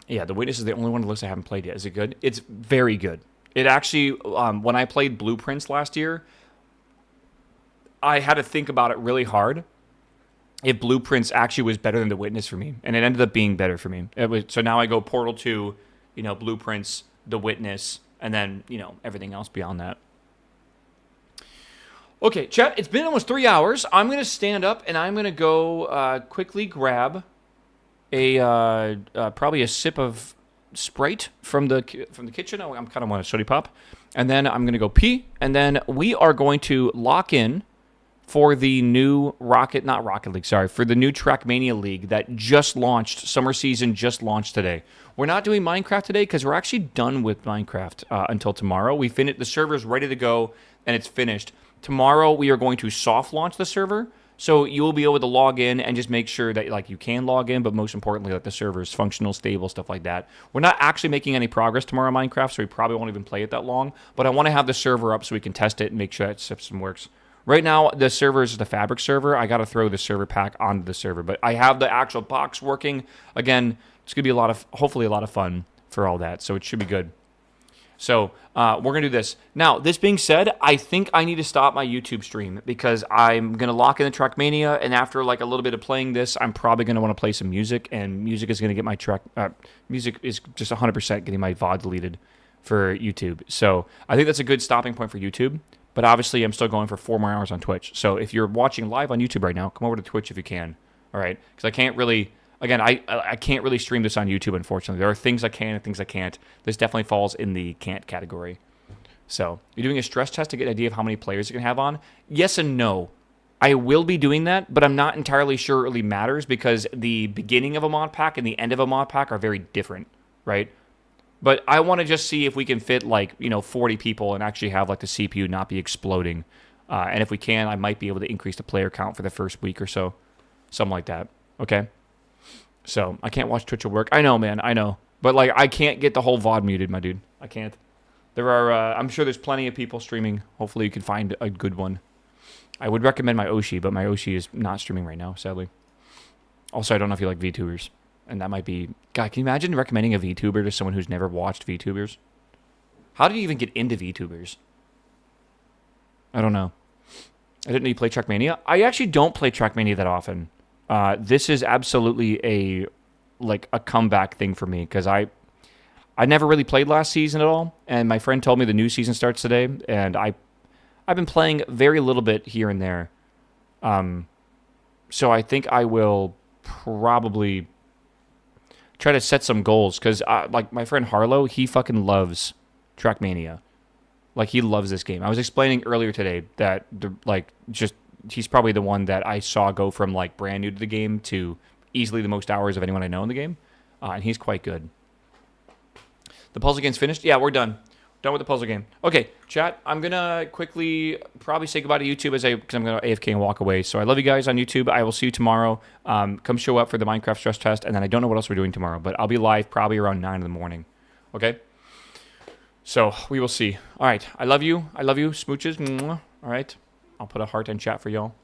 Yeah, The Witness is the only one on the list I haven't played yet. Is it good? It's very good. It actually, when I played Blueprints last year, I had to think about it really hard if Blueprints actually was better than The Witness for me. And it ended up being better for me. So now I go Portal 2, Blueprints, The Witness, and then, everything else beyond that. Okay, chat, it's been almost 3 hours. I'm going to stand up and I'm going to go quickly grab probably a sip of Sprite from the kitchen. I'm kind of want a sody pop. And then I'm going to go pee. And then we are going to lock in for the new for the new Trackmania League that just launched. Summer season just launched today. We're not doing Minecraft today because we're actually done with Minecraft until tomorrow. We finished, the server's ready to go and it's finished. Tomorrow we are going to soft launch the server. So you will be able to log in and just make sure that you can log in, but most importantly that the server is functional, stable, stuff like that. We're not actually making any progress tomorrow on Minecraft, so we probably won't even play it that long. But I want to have the server up so we can test it and make sure that system works. Right now, the server is the Fabric server. I got to throw the server pack onto the server, but I have the actual box working. Again, it's going to be hopefully a lot of fun for all that, so it should be good. So we're going to do this. Now, this being said, I think I need to stop my YouTube stream because I'm going to lock in the Trackmania, and after a little bit of playing this, I'm probably going to want to play some music, and music is going to get my music is just 100% getting my VOD deleted for YouTube. So I think that's a good stopping point for YouTube, but obviously I'm still going for 4 more hours on Twitch. So if you're watching live on YouTube right now, come over to Twitch if you can, all right? Because I can't really... Again, I can't really stream this on YouTube, unfortunately. There are things I can and things I can't. This definitely falls in the can't category. So, you're doing a stress test to get an idea of how many players you can have on? Yes and no. I will be doing that, but I'm not entirely sure it really matters because the beginning of a mod pack and the end of a mod pack are very different, right? But I want to just see if we can fit 40 people and actually have the CPU not be exploding. And if we can, I might be able to increase the player count for the first week or so. Something like that. Okay? So, I can't watch Twitch at work. I know, man. I know. But, I can't get the whole VOD muted, my dude. I can't. There are, I'm sure there's plenty of people streaming. Hopefully you can find a good one. I would recommend my Oshi, but my Oshi is not streaming right now, sadly. Also, I don't know if you like VTubers. And that might be... God, can you imagine recommending a VTuber to someone who's never watched VTubers? How did you even get into VTubers? I don't know. I didn't know you play Trackmania. I actually don't play Trackmania that often. This is absolutely a comeback thing for me because I never really played last season at all, and my friend told me the new season starts today, and I've been playing very little bit here and there. So I think I will probably try to set some goals because my friend Harlow, he fucking loves Trackmania. He loves this game. I was explaining earlier today that he's probably the one that I saw go from brand new to the game to easily the most hours of anyone I know in the game, and he's quite good. The puzzle game's finished? Yeah, we're done. Done with the puzzle game. Okay, chat, I'm going to quickly probably say goodbye to YouTube because I'm going to AFK and walk away. So I love you guys on YouTube. I will see you tomorrow. Come show up for the Minecraft stress test, and then I don't know what else we're doing tomorrow, but I'll be live probably around 9 in the morning. Okay? So we will see. All right, I love you. I love you. Smooches. Mwah. All right. I'll put a heart in chat for y'all.